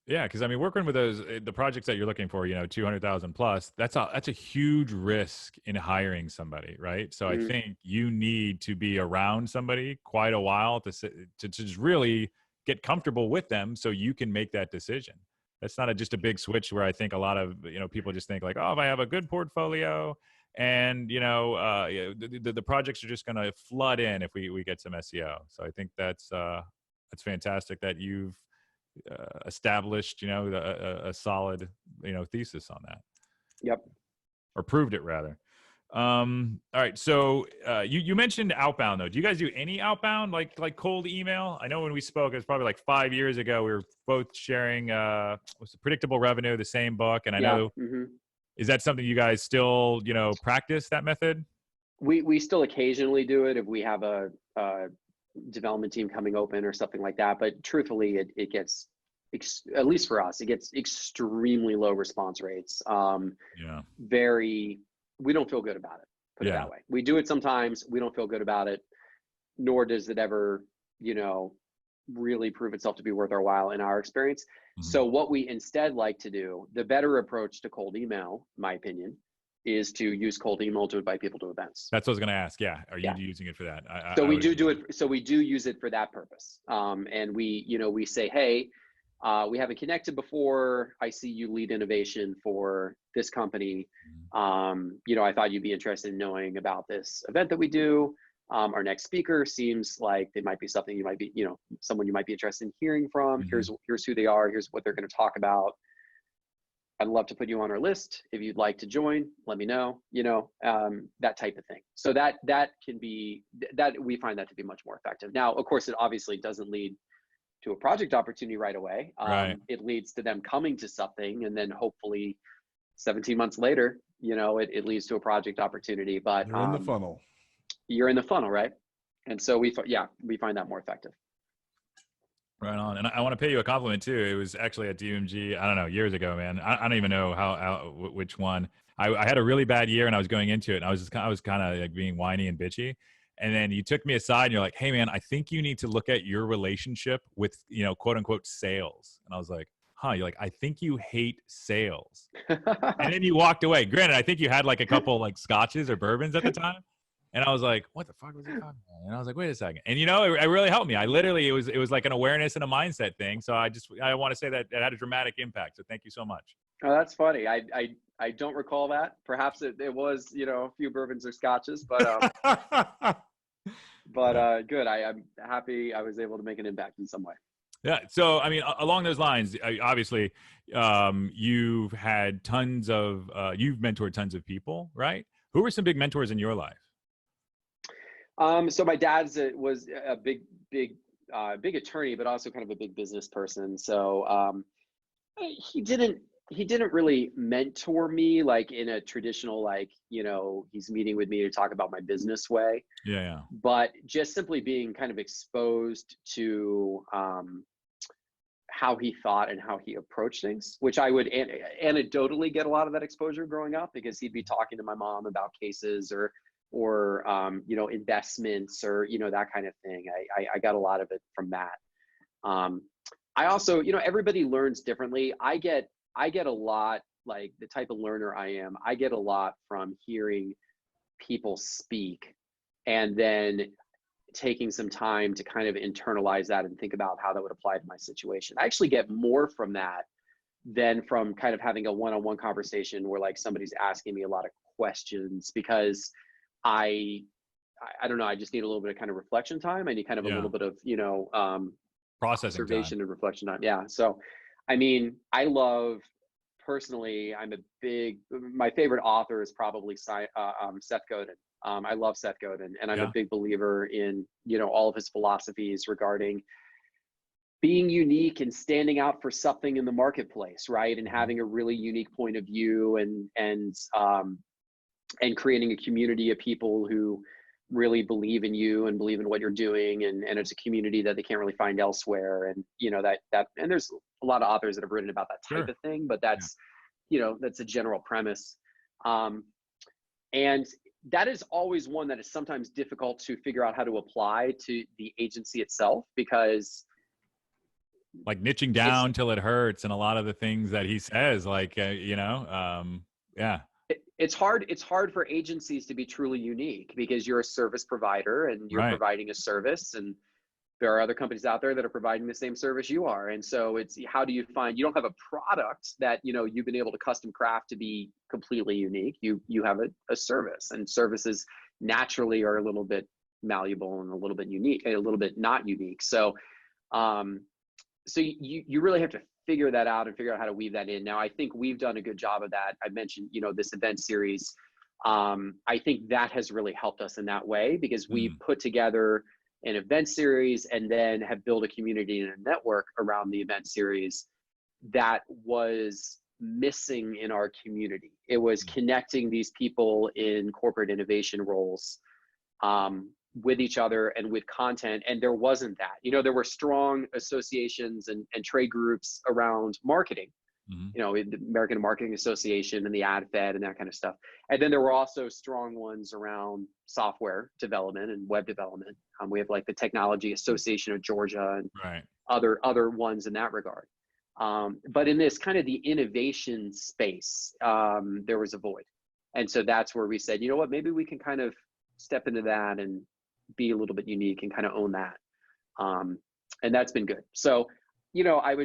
Yeah, because I mean, working with the projects that you're looking for, 200,000 plus, that's a huge risk in hiring somebody, right? So I think you need to be around somebody quite a while to just really get comfortable with them, so you can make that decision. That's not just a big switch where I think a lot of people just think like, oh, if I have a good portfolio and the projects are just going to flood in if we get some SEO. So I think that's fantastic that you've established a solid thesis on that. Yep. Or proved it rather. All right, so you mentioned outbound though. Do you guys do any outbound, like cold email? I know when we spoke, it was probably like 5 years ago. We were both sharing what's the Predictable Revenue, the same book, and I know is that something you guys still practice, that method? We still occasionally do it if we have a development team coming open or something like that. But truthfully, it gets, at least for us, it gets extremely low response rates. We don't feel good about it, put it that way. We do it sometimes, we don't feel good about it, nor does it ever, really prove itself to be worth our while in our experience. So what we instead like to do, the better approach to cold email, in my opinion, is to use cold email to invite people to events. That's what I was going to ask. Yeah. Are you using it for that? So we do it. So we do use it for that purpose. And we say, hey, we haven't connected before. I see you lead innovation for this company. I thought you'd be interested in knowing about this event that we do. Our next speaker seems like they might be something you might be, someone you might be interested in hearing from. Here's who they are. Here's what they're going to talk about. I'd love to put you on our list. If you'd like to join, let me know, that type of thing. So that can be, that we find that to be much more effective. Now, of course, it obviously doesn't lead to a project opportunity right away. It leads to them coming to something, and then hopefully 17 months later, it leads to a project opportunity. But you're in the funnel. You're in the funnel, right? And so we find that more effective. Right on. And I want to pay you a compliment too. It was actually at DMG, I don't know, years ago, man. I don't even know which one. I had a really bad year and I was going into it, and I was kind of like being whiny and bitchy. And then you took me aside and you're like, hey man, I think you need to look at your relationship with, quote unquote sales. And I was like, huh, you're like, I think you hate sales. And then you walked away. Granted, I think you had like a couple like scotches or bourbons at the time. And I was like, what the fuck was he talking about? And I was like, wait a second. And it really helped me. I literally, it was like an awareness and a mindset thing. So I want to say that it had a dramatic impact. So thank you so much. Oh, that's funny. I don't recall that. Perhaps it was, a few bourbons or scotches, but But good. I'm happy I was able to make an impact in some way. Yeah. So, I mean, along those lines, obviously, you've had you've mentored tons of people, right? Who were some big mentors in your life? So my dad's was a big attorney, but also kind of a big business person. So he didn't really mentor me like in a traditional, like, he's meeting with me to talk about my business way, Yeah. Yeah. but just simply being kind of exposed to how he thought and how he approached things, which I would anecdotally get a lot of that exposure growing up, because he'd be talking to my mom about cases or investments or that kind of thing. I got a lot of it from that. I also, everybody learns differently. I get a lot, like the type of learner I am, I get a lot from hearing people speak and then taking some time to kind of internalize that and think about how that would apply to my situation. I actually get more from that than from kind of having a one-on-one conversation where like somebody's asking me a lot of questions, because I don't know, I just need a little bit of kind of reflection time. I need kind of a little bit of, Processing observation time. and reflection time. Yeah. So, I mean, personally, my favorite author is probably Seth Godin. I love Seth Godin, and I'm a big believer in, all of his philosophies regarding being unique and standing out for something in the marketplace, right? And having a really unique point of view and creating a community of people who really believe in you and believe in what you're doing. And it's a community that they can't really find elsewhere. And, and there's a lot of authors that have written about that type of thing, but that's, that's a general premise. And that is always one that is sometimes difficult to figure out how to apply to the agency itself, because like niching down till it hurts, and a lot of the things that he says, like, yeah. It's hard for agencies to be truly unique, because you're a service provider and you're providing a service, and there are other companies out there that are providing the same service you are. And so it's, how do you don't have a product that, you've been able to custom craft to be completely unique. You have a service, and services naturally are a little bit malleable and a little bit unique and a little bit not unique. So, so you really have to figure that out and figure out how to weave that in. Now, I think we've done a good job of that. I mentioned, this event series. I think that has really helped us in that way, because we've put together an event series and then have built a community and a network around the event series that was missing in our community. It was connecting these people in corporate innovation roles with each other and with content. And there wasn't that. There were strong associations and trade groups around marketing, the American Marketing Association and the AdFed and that kind of stuff. And then there were also strong ones around software development and web development. We have like the Technology Association of Georgia and other ones in that regard. But in this kind of the innovation space, there was a void. And so that's where we said, you know what, maybe we can kind of step into that and be a little bit unique and kind of own that. And that's been good. So, I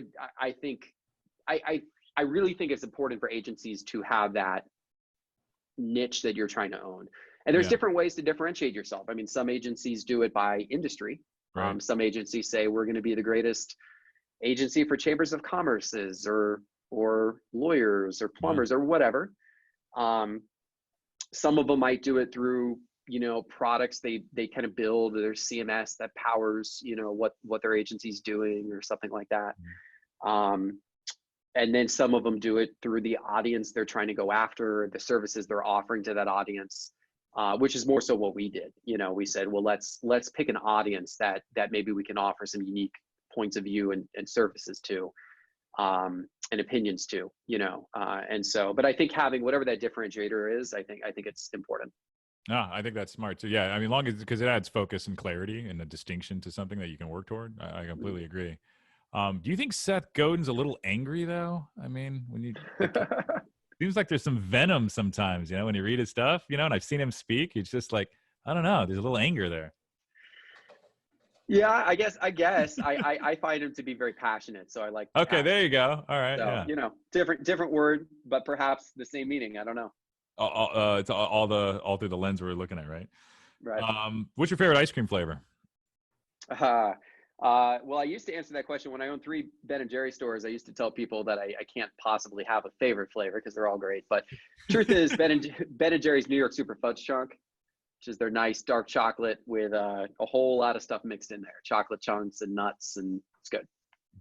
really think it's important for agencies to have that niche that you're trying to own. And there's different ways to differentiate yourself. I mean, some agencies do it by industry. Some agencies say we're going to be the greatest agency for chambers of commerces or lawyers or plumbers or whatever. Some of them might do it through, products they kind of build, their CMS that powers, what their agency's doing or something like that. And then some of them do it through the audience they're trying to go after, the services they're offering to that audience, which is more so what we did. We said, well, let's pick an audience that maybe we can offer some unique points of view and services to, and opinions to, and so, but I think having whatever that differentiator is, I think it's important. No, I think that's smart too. Yeah. I mean, because it adds focus and clarity and a distinction to something that you can work toward. I completely agree. Do you think Seth Godin's a little angry though? I mean, seems like there's some venom sometimes, when you read his stuff, and I've seen him speak. It's just like, I don't know, there's a little anger there. Yeah, I guess I find him to be very passionate. So I like. Okay, there you go. All right. So, yeah. Different word, but perhaps the same meaning. I don't know. It's all through the lens we're looking at, right? Right. What's your favorite ice cream flavor? Well, I used to answer that question when I owned 3 Ben and Jerry stores. I used to tell people that I can't possibly have a favorite flavor because they're all great. But truth is, Ben and Jerry's New York Super Fudge Chunk, which is their nice dark chocolate with a whole lot of stuff mixed in there, chocolate chunks and nuts, and it's good.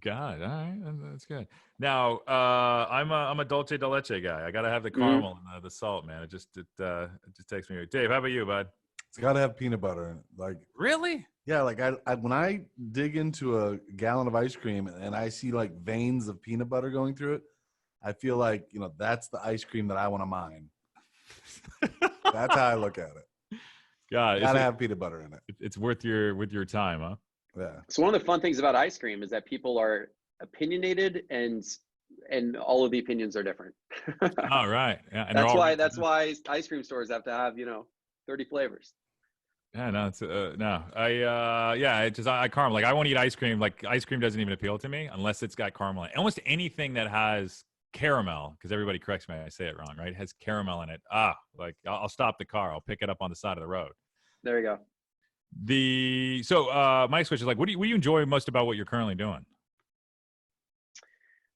God, all right, that's good. Now, I'm a dulce de leche guy. I gotta have the Mhm. caramel and the salt, man. It just takes me. Dave, how about you, bud? It's got to have peanut butter in it. Like, Really? yeah, like I when I dig into a gallon of ice cream and I see like veins of peanut butter going through it, I feel like, that's the ice cream that I want to mine. That's how I look at it. God, Gotta have peanut butter in it. it's worth your time, huh? Yeah. So one of the fun things about ice cream is that people are opinionated, and all of the opinions are different. All right, yeah, and That's why ice cream stores have to have 30 flavors. Yeah, no, it's no. I caramel. Like I won't eat ice cream. Like ice cream doesn't even appeal to me unless it's got caramel. Almost anything that has caramel, because everybody corrects me, I say it wrong, right? It has caramel in it. Like I'll stop the car. I'll pick it up on the side of the road. There you go. My next question is like, what do you enjoy most about what you're currently doing?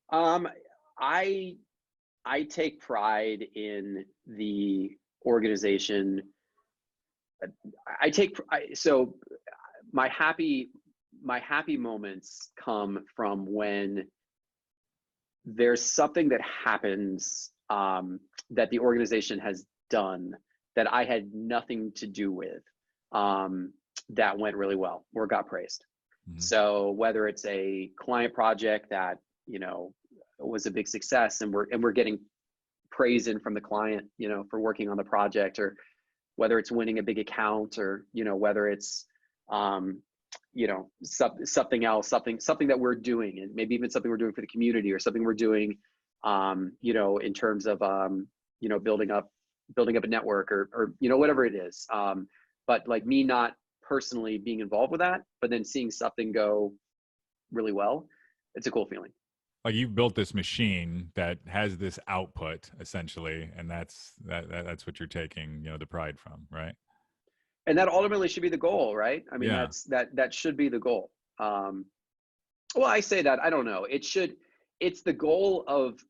I take pride in the organization. So my happy moments come from when there's something that happens that the organization has done that I had nothing to do with, that went really well or got praised. Mm-hmm. So whether it's a client project that was a big success and we're getting praise in from the client for working on the project, or whether it's winning a big account, or whether it's something else, something that we're doing, and maybe even something we're doing for the community, or something we're doing in terms of building up a network, or whatever it is, but like me not personally being involved with that, but then seeing something go really well, it's a cool feeling. Like you've built this machine that has this output essentially, and that's what you're taking the pride from, right? And that ultimately should be the goal, right? I mean, Yeah. that should be the goal. Well, I say that, I don't know. It's the goal of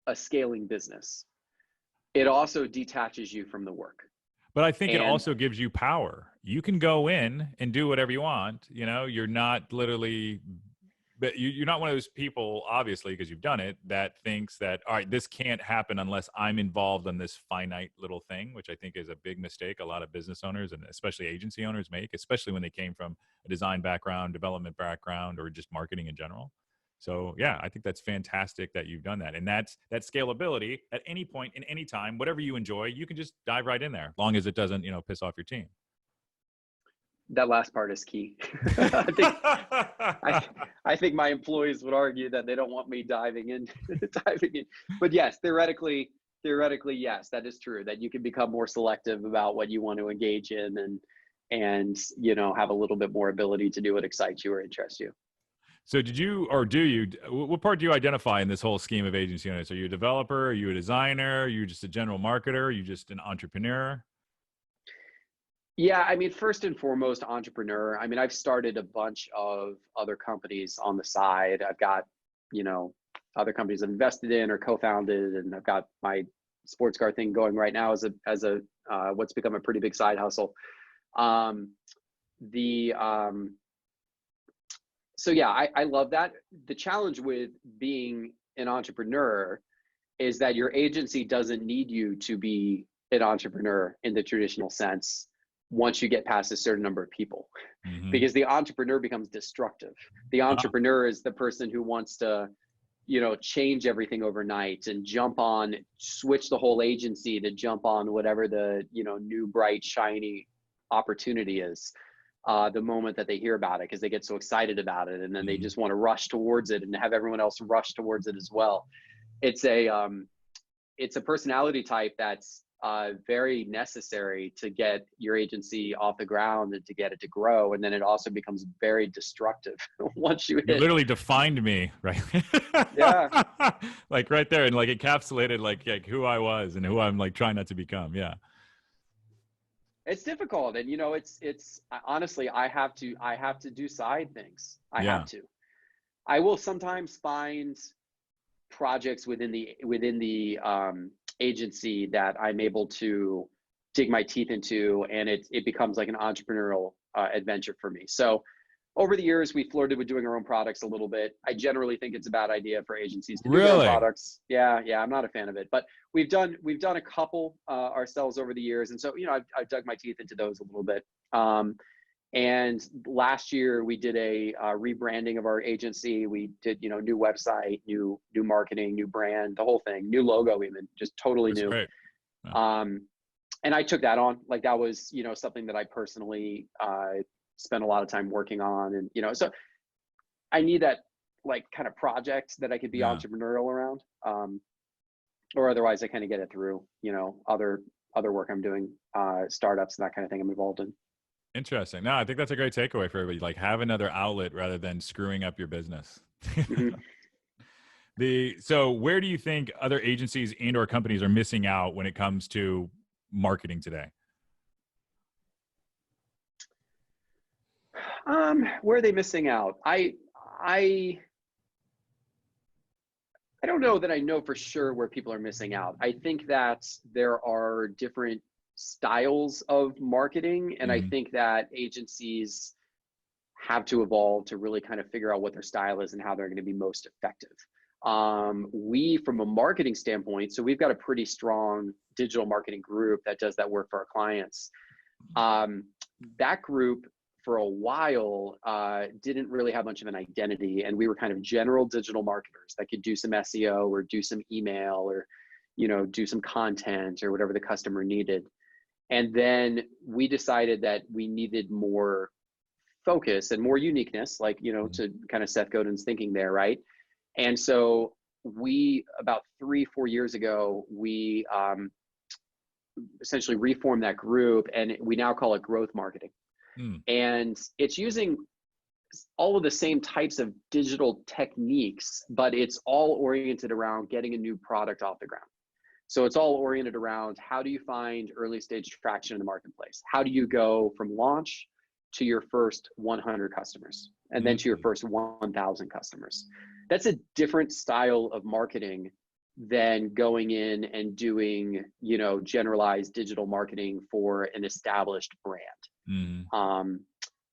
a scaling business. It also detaches you from the work. But I think it also gives you power. You can go in and do whatever you want. You're not literally, but you're not one of those people, obviously, because you've done it, that thinks that, all right, this can't happen unless I'm involved in this finite little thing, which I think is a big mistake a lot of business owners and especially agency owners make, especially when they came from a design background, development background, or just marketing in general. So yeah, I think that's fantastic that you've done that. And that's that scalability at any point in any time, whatever you enjoy, you can just dive right in there, as long as it doesn't, piss off your team. That last part is key. I think my employees would argue that they don't want me diving in. But yes, theoretically, yes, that is true, that you can become more selective about what you want to engage in, and have a little bit more ability to do what excites you or interests you. So what part do you identify in this whole scheme of agency owners? Are you a developer? Are you a designer? Are you just a general marketer? Are you just an entrepreneur? Yeah, I mean, first and foremost, entrepreneur. I mean, I've started a bunch of other companies on the side. I've got, other companies I've invested in or co-founded, and I've got my sports car thing going right now as a what's become a pretty big side hustle. So yeah, I love that. The challenge with being an entrepreneur is that your agency doesn't need you to be an entrepreneur in the traditional sense once you get past a certain number of people, because the entrepreneur becomes destructive. The entrepreneur is the person who wants to, change everything overnight and switch the whole agency to jump on whatever the, new, bright, shiny opportunity is. The moment that they hear about it, because they get so excited about it, and then they just want to rush towards it and have everyone else rush towards it as well. It's a personality type that's very necessary to get your agency off the ground and to get it to grow, and then it also becomes very destructive once you literally defined me, right? Yeah. Like right there, and like encapsulated like who I was and who I'm like trying not to become. Yeah. It's difficult, and it's honestly, I have to do side things. I Yeah. have to. I will sometimes find projects within the agency that I'm able to dig my teeth into, and it becomes like an entrepreneurial adventure for me. So over the years, we flirted with doing our own products a little bit. I generally think it's a bad idea for agencies to do their own Really? products. Yeah, I'm not a fan of it. But we've done a couple ourselves over the years, and so I've dug my teeth into those a little bit. And last year we did a rebranding of our agency. We did new website, new marketing, new brand, the whole thing, new logo, even just totally That's new. great. Yeah. And I took that on, like that was something that I personally spent a lot of time working on, and so I need that like kind of project that I could be Yeah. entrepreneurial around, or otherwise I kind of get it through other work I'm doing, startups and that kind of thing I'm involved in. Interesting. No, I think that's a great takeaway for everybody. Like, have another outlet rather than screwing up your business. Mm-hmm. So where do you think other agencies and or companies are missing out when it comes to marketing today? Where are they missing out? I don't know that I know for sure where people are missing out. I think that there are different styles of marketing, and I Mhm. think that agencies have to evolve to really kind of figure out what their style is and how they're going to be most effective. We, from a marketing standpoint, so we've got a pretty strong digital marketing group that does that work for our clients. That group for a while didn't really have much of an identity, and we were kind of general digital marketers that could do some SEO or do some email or do some content or whatever the customer needed. And then we decided that we needed more focus and more uniqueness, like to kind of Seth Godin's thinking there, right? And so we, about 3-4 years ago, we essentially reformed that group, and we now call it growth marketing. And it's using all of the same types of digital techniques, but it's all oriented around getting a new product off the ground. So it's all oriented around, how do you find early stage traction in the marketplace? How do you go from launch to your first 100 customers and then to your first 1,000 customers? That's a different style of marketing than going in and doing generalized digital marketing for an established brand.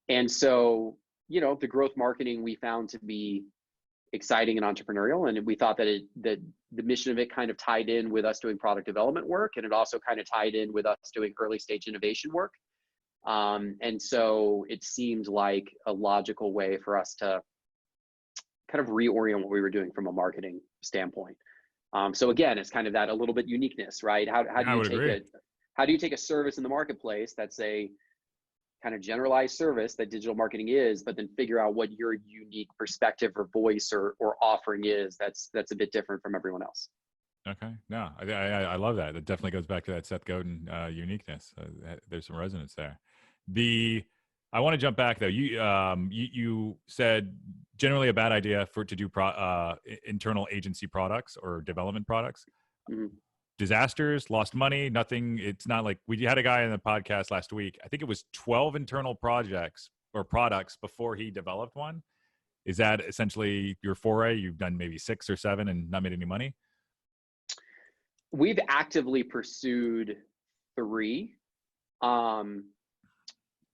And so the growth marketing we found to be exciting and entrepreneurial, and we thought that the mission of it kind of tied in with us doing product development work, and it also kind of tied in with us doing early stage innovation work. And so it seemed like a logical way for us to kind of reorient what we were doing from a marketing standpoint. So again, it's kind of that a little bit uniqueness, right? How do you take a service in the marketplace that's a kind of generalized service that digital marketing is, but then figure out what your unique perspective or voice or offering is that's a bit different from everyone else. Okay. No, I love that. It definitely goes back to that Seth Godin uniqueness. There's some resonance there. I want to jump back though. You said generally a bad idea to do internal agency products or development products. Disasters, lost money, nothing. It's not like we had a guy in the podcast last week. I think it was 12 internal projects or products before he developed one. Is that essentially your foray? You've done maybe 6 or 7 and not made any money? We've actively pursued 3.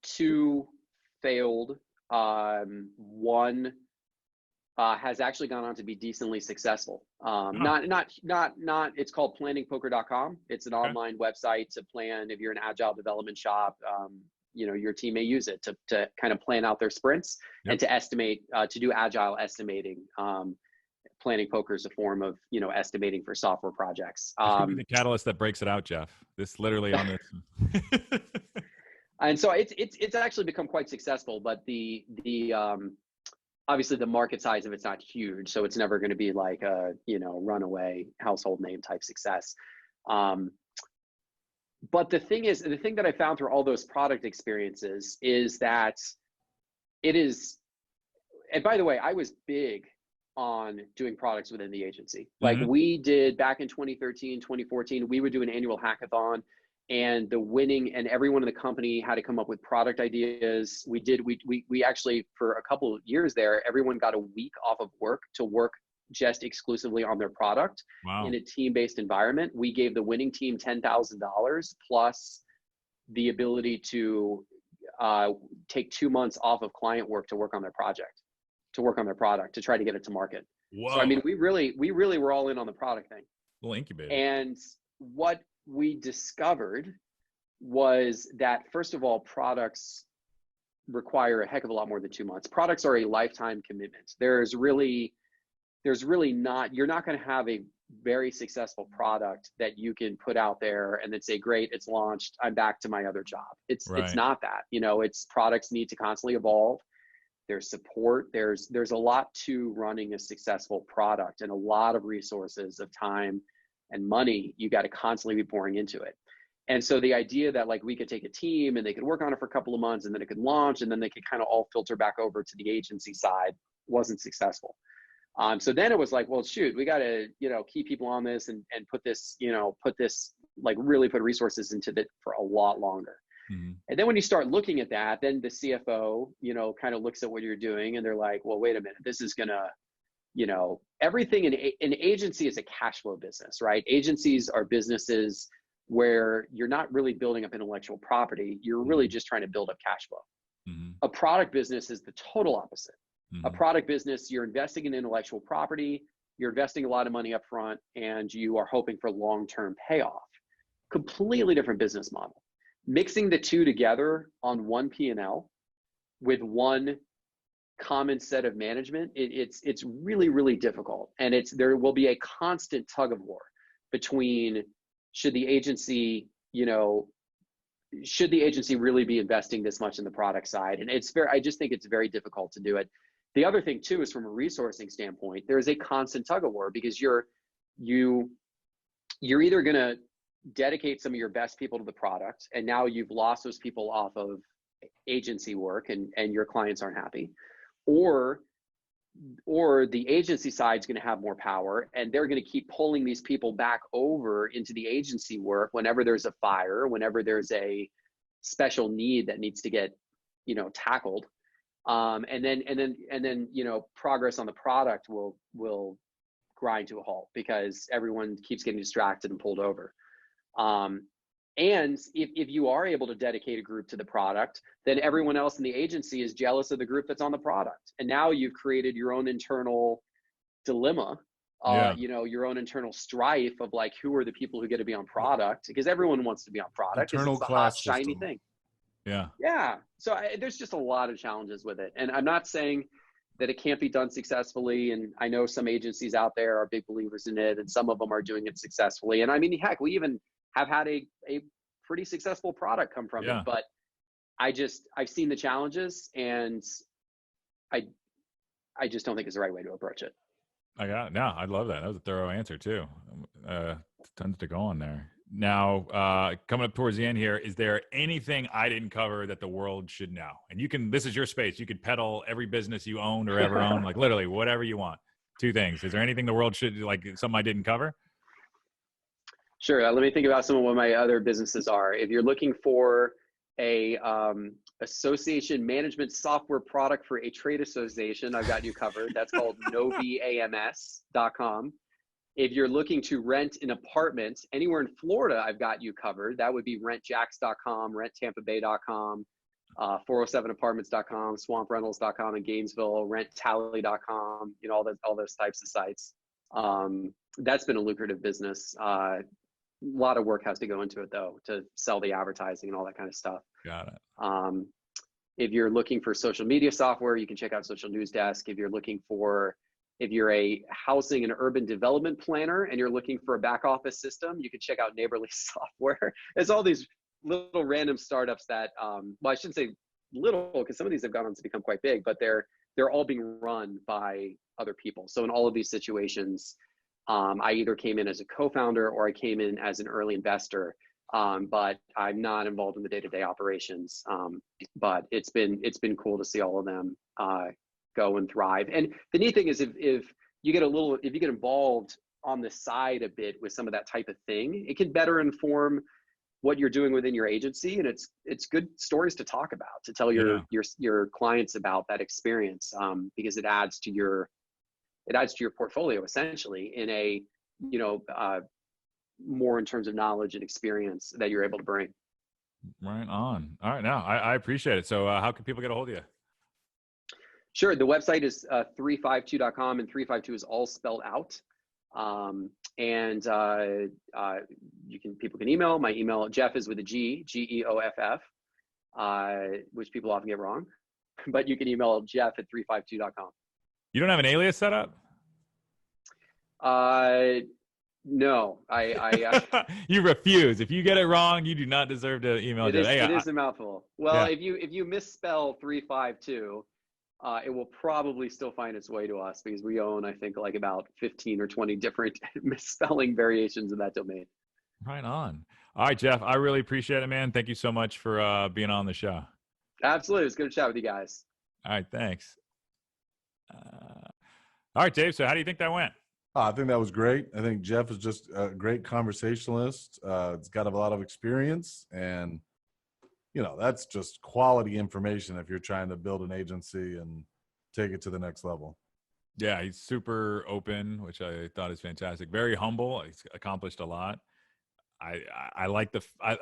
2 failed. 1 has actually gone on to be decently successful. It's called planningpoker.com. It's an online website to plan. If you're an agile development shop, your team may use it to kind of plan out their sprints and to estimate, to do agile estimating. Planning poker is a form of, estimating for software projects. This could be the catalyst that breaks it out, Geoff. This literally on this. And so it's actually become quite successful, but the obviously the market size of it's not huge, so it's never going to be like a runaway household name type success. But the thing that I found through all those product experiences is that it is, and by the way, I was big on doing products within the agency. Like we did back in 2013, 2014, we would do an annual hackathon, and the winning, and everyone in the company had to come up with product ideas. We actually, for a couple of years there, everyone got a week off of work to work just exclusively on their product in Wow. a team-based environment. We gave the winning team $10,000 plus the ability to take 2 months off of client work to work on their project, to work on their product, to try to get it to market. So I Whoa. mean, we really were all in on the product thing. Little incubator. And what we discovered was that, first of all, products require a heck of a lot more than 2 months. Products are a lifetime commitment. There's really not, you're not going to have a very successful product that you can put out there and then say, great, it's launched, I'm back to my other job. It's not that, it's products need to constantly evolve. There's support. There's a lot to running a successful product, and a lot of resources of time and money you got to constantly be pouring into it. And so the idea that like we could take a team and they could work on it for a couple of months and then it could launch and then they could kind of all filter back over to the agency side wasn't successful. So then it was like, well, shoot, we got to, keep people on this and put this, like really put resources into it for a lot longer. Mm-hmm. And then when you start looking at that, then the CFO, kind of looks at what you're doing and they're like, well, wait a minute, this is gonna, everything in an agency is a cash flow business, right? Agencies are businesses where you're not really building up intellectual property. You're really just trying to build up cash flow. Mm-hmm. A product business is the total opposite. Mm-hmm. A product business, you're investing in intellectual property, you're investing a lot of money up front, and you are hoping for long-term payoff. Completely different business model. Mixing the two together on one P&L with one common set of management, it's really, really difficult. And there will be a constant tug of war between should the agency really be investing this much in the product side? And I just think it's very difficult to do it. The other thing too is from a resourcing standpoint, there is a constant tug of war because you're either going to dedicate some of your best people to the product, and now you've lost those people off of agency work and your clients aren't happy, or the agency side is going to have more power and they're going to keep pulling these people back over into the agency work whenever there's a fire, whenever there's a special need that needs to get tackled, and then progress on the product will grind to a halt because everyone keeps getting distracted and pulled over. And if you are able to dedicate a group to the product, then everyone else in the agency is jealous of the group that's on the product. And now you've created your own internal dilemma, your own internal strife of like, who are the people who get to be on product? Because everyone wants to be on product. Internal it's the class hot, shiny system. thing. Yeah. Yeah. So there's just a lot of challenges with it. And I'm not saying that it can't be done successfully. And I know some agencies out there are big believers in it, and some of them are doing it successfully. And I mean, heck, we even have had a pretty successful product come from it, but I've seen the challenges, and I just don't think it's the right way to approach it. I love that. That was a thorough answer too. Tons to go on there. Now, coming up towards the end here, is there anything I didn't cover that the world should know? And this is your space. You could peddle every business you owned or ever owned, like literally whatever you want. 2 things. Is there anything the world should, like something I didn't cover? Sure. Let me think about some of what my other businesses are. If you're looking for a association management software product for a trade association, I've got you covered. That's called noviams.com. If you're looking to rent an apartment anywhere in Florida, I've got you covered. That would be rentjacks.com, renttampabay.com, 407apartments.com, swamprentals.com in Gainesville, renttally.com, all those types of sites. That's been a lucrative business. A lot of work has to go into it though, to sell the advertising and all that kind of stuff. Got it. If you're looking for social media software, you can check out Social News Desk. If you're a housing and urban development planner and you're looking for a back office system, you can check out Neighborly Software. There's all these little random startups that, well, I shouldn't say little, because some of these have gone on to become quite big, but they're all being run by other people. So in all of these situations, I either came in as a co-founder or I came in as an early investor, but I'm not involved in the day-to-day operations. But it's been cool to see all of them go and thrive. And the neat thing is if you get involved on the side a bit with some of that type of thing, it can better inform what you're doing within your agency, and it's good stories to talk about, to tell Yeah. your clients about that experience, because it adds to your portfolio essentially in a, you know, more in terms of knowledge and experience that you're able to bring. Right on. All right. Now I appreciate it. So how can people get a hold of you? Sure. The website is 352.com, and 352 is all spelled out. And people can email. My email, Geoff, is with a G, Geoff, which people often get wrong. But you can email Geoff at 352.com. You don't have an alias set up? No, You refuse. If you get it wrong, you do not deserve to email Geoff. it is a mouthful. Well, Yeah. if you misspell 352, it will probably still find its way to us, because we own, I think, like about 15 or 20 different misspelling variations of that domain. Right on. All right, Geoff, I really appreciate it, man. Thank you so much for being on the show. Absolutely. It was good to chat with you guys. All right, thanks. All right, Dave, so how do you think that went? I think that was great. I think Geoff is just a great conversationalist. He's got a lot of experience, and you know, that's just quality information if you're trying to build an agency and take it to the next level. Yeah, he's super open, which I thought is fantastic. Very humble. He's accomplished a lot. I like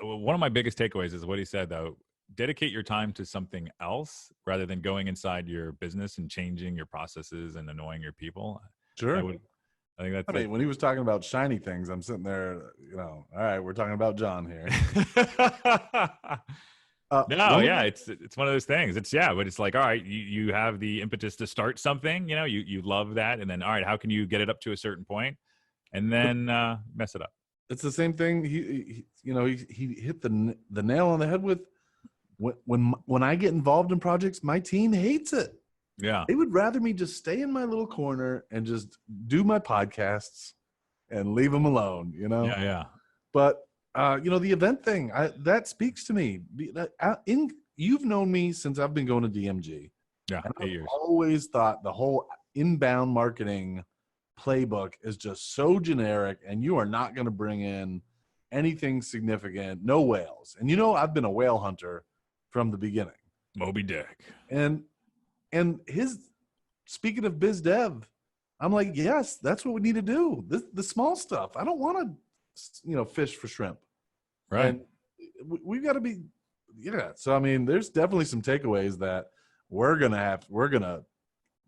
one of my biggest takeaways is what he said, though. Dedicate your time to something else rather than going inside your business and changing your processes and annoying your people. Sure. I think that's. I mean, when he was talking about shiny things, I'm sitting there, you know, all right, we're talking about John here. No, yeah, it's one of those things. But it's like, all right, you have the impetus to start something, you know, you love that, and then all right, how can you get it up to a certain point, and then mess it up? It's the same thing. He hit the nail on the head with when I get involved in projects, my team hates it. Yeah, they would rather me just stay in my little corner and just do my podcasts and leave them alone, you know? Yeah. But, you know, the event thing, that speaks to me. You've known me since I've been going to DMG. Yeah, and 8 years. I've always thought the whole inbound marketing playbook is just so generic, and you are not going to bring in anything significant, no whales. And, you know, I've been a whale hunter from the beginning. Moby Dick. And speaking of biz dev, I'm like, yes, that's what we need to do. The small stuff. I don't want to, you know, fish for shrimp. Right. And we've got to be, yeah. So, I mean, there's definitely some takeaways that we're going to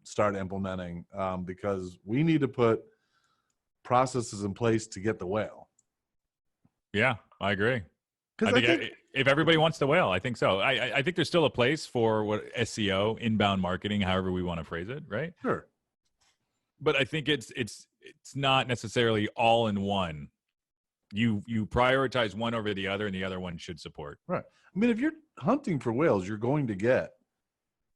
start implementing because we need to put processes in place to get the whale. Yeah, I agree. I think if everybody wants the whale, I think so. I think there's still a place for what SEO, inbound marketing, however we want to phrase it, right? Sure. But I think it's not necessarily all in one. You prioritize one over the other, and the other one should support. Right. I mean, if you're hunting for whales, you're going to get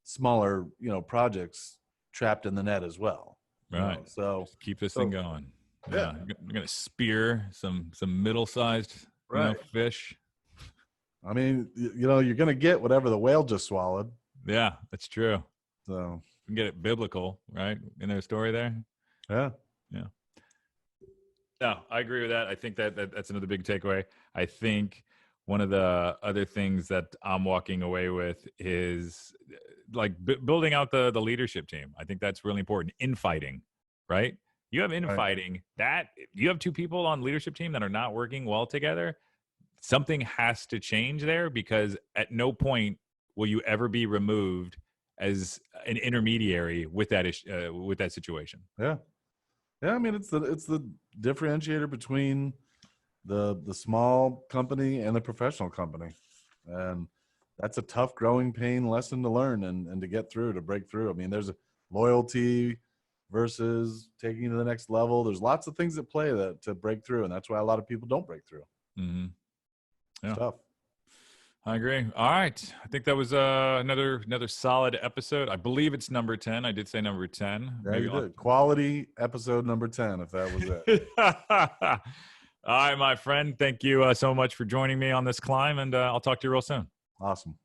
smaller, you know, projects trapped in the net as well. Right. You know? So just keep this thing going. Yeah. I'm gonna spear some middle-sized fish. I mean, you know, you're going to get whatever the whale just swallowed. Yeah, that's true. So you can get it biblical, right? In their story there. Yeah. No, I agree with that. I think that's another big takeaway. I think one of the other things that I'm walking away with is like building out the leadership team. I think that's really important. Infighting, right? You have infighting. That you have two people on leadership team that are not working well together. Something has to change there, because at no point will you ever be removed as an intermediary with that with that situation. Yeah. I mean, it's the differentiator between the small company and the professional company, and that's a tough growing pain lesson to learn and to get through, to break through. I mean, there's a loyalty versus taking to the next level. There's lots of things at play to break through, and that's why a lot of people don't break through. Mm-hmm. Yeah. Tough. I agree. All right. I think that was another solid episode. I believe it's number 10. I did say number 10. Yeah, you did. Quality episode number 10, if that was it. All right, my friend. Thank you so much for joining me on this climb, and I'll talk to you real soon. Awesome.